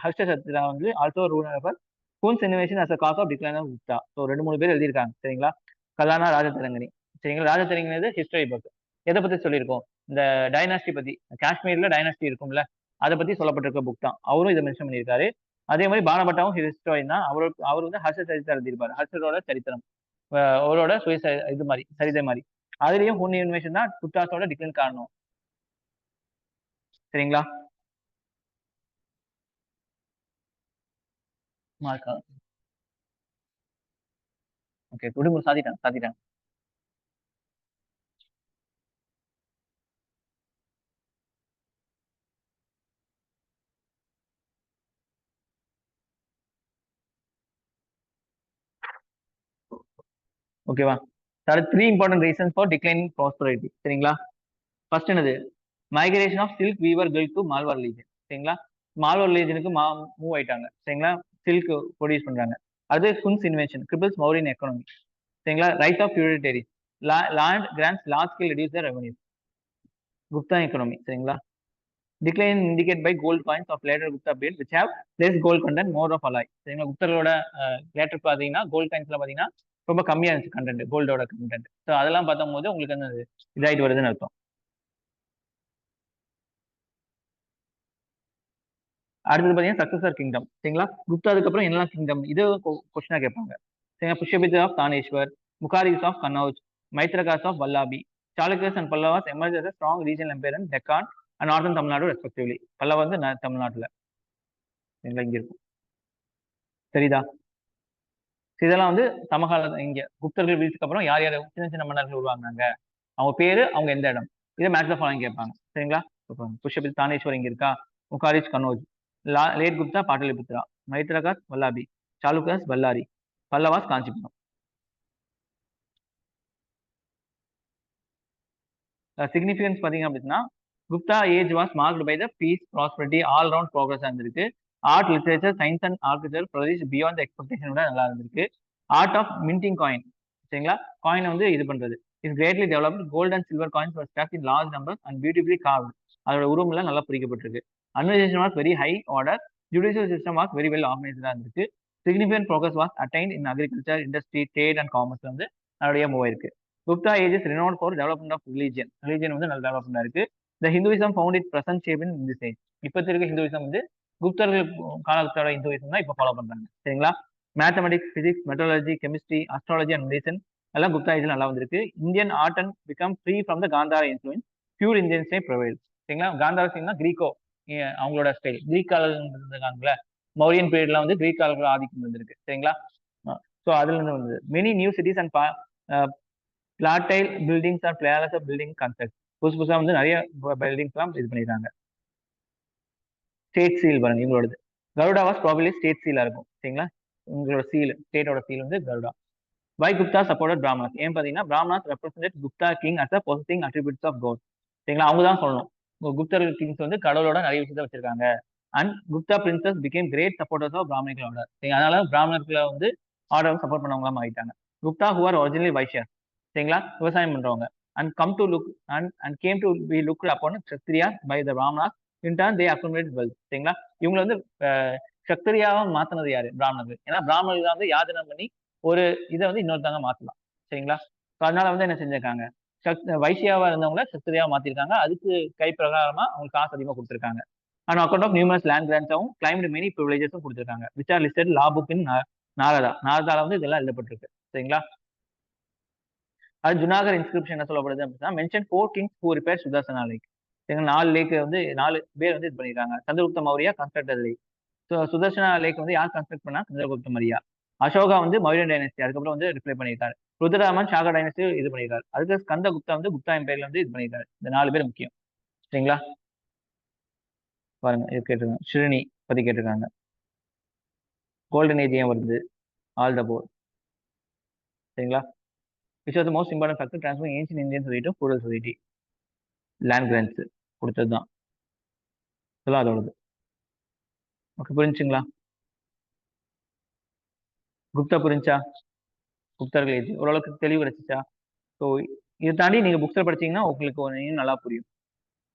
ஹர்ஷசத்ரா வந்து also ruler Huns invention as a cause of decline of Gupta. So 2-3 பேர் எழுதியிருக்காங்க. சரிங்களா? கலானா ராஜதரங்கிணி. சரிங்களா? ராஜதரங்கினது ஹிஸ்டரி புக். எதை பத்தி சொல்லியிருக்கோம், இந்த டைனாஸ்டி பத்தி, காஷ்மீர்ல டைனாஸ்டி இருக்கும்ல, அதை பத்தி சொல்லப்பட்டிருக்க புக் தான். அவரும் இதை மென்ஷன் பண்ணியிருக்காரு. அதே மாதிரி பானபட்டாவும் ஹிஸ்டாரியன் தான். அவர் வந்து ஹர்ஷ சரித்திரம் எழுதியிருப்பாரு. ஹர்ஷரோட சரித்திரம், அவரோட இது மாதிரி சரிதை மாதிரி. அதுலயும் ஹுன் இன்வேஷன் தான் குப்தாஸோட டிக்ளைன் காரணம். சரிங்களா? மார்க்கா ஓகே, குடும்பம் சாதிட்டாங்க சாதிட்டாங்க. ஓகேவா? Sir 3 important reasons for declining prosperity. சரிங்களா? ஃபர்ஸ்ட் என்னது? Migration of silk weaver girl to Malwa religion. சரிங்களா? மால்வார் ரிலீஜனுக்கு மூவ் ஆயிட்டாங்க. சரிங்களா? சில்க் ப்ரொடியூஸ் பண்றாங்க. அது Huns invention cripples Mauryan economy. சரிங்களா? Right of feudatory land grants large scale reduce the revenue. Gupta economy. சரிங்களா? Decline indicate by gold coins of later Gupta period which have less gold content more of alloy. சரிங்களா? குப்தர்களோட later பாத்தீங்கன்னா gold காயின்ஸ்ல பாத்தீங்கன்னா ரொம்ப கம்மியா இருந்துச்சு content, கோல்டோட content. So அதெல்லாம் பார்க்கும்போது உங்களுக்கு அந்த இதாயிட்டு வருதுன்னு அர்த்தம். அடுத்தது பாத்தீங்கன்னா சக்சஸர் கிங்டம். சரிங்களா? குப்தாதுக்கு அப்புறம் என்னெல்லாம் கிங்டம், இது கொஸ்டினா கேட்பாங்க. சரிங்களா? புஷ்யபித் of Thaneshwar, முகாரிஸ் of கன்னௌஜ், மைத்ரகாஸ் of Vallabhi, சாளுக்கியஸ் and Pallavas emerge as a strong regional empire in Deccan and northern Tamil Nadu respectively. Pallava வந்து தமிழ்நாட்டுல இங்க இருக்கும். சரிதா? இதெல்லாம் வந்து சமகால இங்க குப்தர்கள் வீழ்ச்சிக்கு அப்புறம் யார் யார் சின்ன சின்ன மன்னர்கள் உருவாங்க, அவங்க பேரு, அவங்க எந்த இடம், இதை மேட்ச் ஃபாலோயிங் கேட்பாங்க. சரிங்களா? புஷ்யபித் தானேஸ்வர் இங்க இருக்கா, முகாரிஸ் கன்னௌஜ், லேட் குப்தா பாட்டலிபுத்ரா, மைத்ரகாஸ் வல்லாபி, சாளுக்கியாஸ் பல்லாரி, பல்லவாஸ் காஞ்சிபுரம். சிக்னிஃபிகன்ஸ் பாத்தீங்க அப்படின்னா Gupta age was marked by the peace prosperity all round progress இருந்திருக்கு. Art literature science and architecture produce beyond எக்ஸ்பெக்டேஷனோட நல்லா இருந்திருக்கு. Art of minting coin. சரிங்களா? காயினை வந்து இது பண்றது is greatly developed. Gold and silver coins were stocked in large number and beautifully carved. அதோட உருவம்லாம் நல்லா பொறிக்கப்பட்டிருக்கு. Administration was very high order. Judicial system was very well ஆர்கனைஸ்டா இருந்திருக்கு. Significant progress was attained in agriculture, industry, trade and commerce வந்து நிறைய move ஆயிருக்கு. Gupta age is renowned for development of religion. Religion வந்து நல்ல டெவலப்மெண்ட் இருக்கு. இந்த Hinduism found it present shape in this age. இப்ப இருக்க ஹிந்துவிசம் வந்து குப்தர்கள் காலத்தோட ஹிந்துவிசம் தான் இப்ப ஃபாலோ பண்றாங்க. சரிங்களா? Mathematics, physics, metrology, chemistry, astrology and medicine எல்லாம் குப்தா ஏஜ்ல நல்லா வந்திருக்கு. Indian art and become free from the Gandhara influence. Pure Indian style prevail. சரிங்களா? காந்தாரா ஸ்டைல்னா கிரீக்கோ, அவங்களோட ஸ்டைல். கிரீக் இருக்காங்கல்ல, மௌரியன் பீரியட்ல வந்து கிரீக் காலங்களோட ஆதிக்கம் வந்திருக்கு. சரிங்களா? ஸோ அதுல இருந்து வந்தது. மெனி நியூ சிட்டிஸ் அண்ட் பிளாட்டைல் buildings are players of building concept. புதுசு புதுசா வந்து நிறைய பில்டிங்ஸ் எல்லாம் இது பண்ணிருக்காங்க. ஸ்டேட் சீல் பாருங்க இவங்களோடது. கருடா வாஸ் ப்ராபபிலி ஸ்டேட் சீலா இருக்கும். சரிங்களா? உங்களோட சீல், ஸ்டேட்டோட சீல் வந்து கருடா. Why Gupta supported Brahmanas. ஏன் பாத்தீங்கன்னா Brahmanas represent Gupta king as a possessing attributes of god. சரிங்களா? அவங்க தான் சொல்லணும் குப்தர் கிங்ஸ் வந்து கடவுளோட நிறைய விஷயத்த வச்சிருக்காங்க. And Gupta princes became great supporters of பிராமணிகள் ஆர்டர். அதனால பிராமணர்களை வந்து ஆர்டர் சப்போர்ட் பண்ணவங்களாம் ஆயிட்டாங்க. Gupta who are originally Vaishyas. சரிங்களா? விவசாயம் பண்றவங்க. And come to look and came to be look upon Kshatriya by the Brahmanas. In turn they accumulate wealth. சரிங்களா? இவங்க வந்து க்ஷத்ரியாவா மாத்தினது யாரு? பிராமணர்கள். ஏன்னா பிராமணர்கள் வந்து யாதனம் பண்ணி ஒரு இதை வந்து இன்னொருத்தாங்க மாத்தலாம். சரிங்களா? அதனால வந்து என்ன செஞ்சிருக்காங்க, வைசியாவா இருந்தவங்கள க்ஷத்ரியாவா மாத்திருக்காங்க. அதுக்கு கை பிரகாரமா அவங்களுக்கு காசு அதிகமா கொடுத்திருக்காங்க. And account of numerous land கிராண்ட்ஸும் கிளைம்டு மெனி ப்ரிவிலேஜஸும் கொடுத்திருக்காங்க. Which are listed law book in Narada. நாரதால வந்து இதெல்லாம் எழுதப்பட்டிருக்கு. சரிங்களா? அது ஜுனாகர் இன்ஸ்கிரிப்ஷன் என்ன சொல்லப்படுது அப்படின்னா mention 4 kings who repair Sudarshana lake. 4 lake வந்து 4 பேர் வந்து இது பண்ணிருக்காங்க. Chandragupta Maurya constructed lake. Sudarshana lake வந்து யார் கன்ஸ்ட்ரக்ட் பண்ணா? சந்திரகுப்த மௌரியா. அசோகா வந்து மௌரியன் டைனஸ்டி அதுக்கப்புறம் வந்து ரிப்ளை பண்ணியிருக்காரு. ருத்ரராமன் சாகா டைனஸ்டி இது பண்ணியிருக்காரு. அதுக்கு ஸ்கந்த குப்தா வந்து குப்தா எம்பையர்ல வந்து இது பண்ணியிருக்காரு. இந்த 4 பேர் முக்கியம். சரிங்களா? பாருங்க இது கேட்டிருக்காங்க. ஷிரினி பத்தி கேட்டிருக்காங்க. கோல்டன் ஏஜ் ஏன் வருது? ஆல் த போர். சரிங்களா? Which are the most important factor transfer ancient Indian society feudal society. Land grants கொடுத்தது தான். இதெல்லாம் அதோடது. ஓகே, புரிஞ்சுங்களா? குப்தா புரிஞ்சா? குப்தர்கள் ஏஜ் ஓரளவுக்கு தெளிவு கிடைச்சிச்சா? ஸோ இதை தாண்டி நீங்க புக்ஸ்ல படிச்சீங்கன்னா உங்களுக்கு இன்னும் நல்லா புரியும்.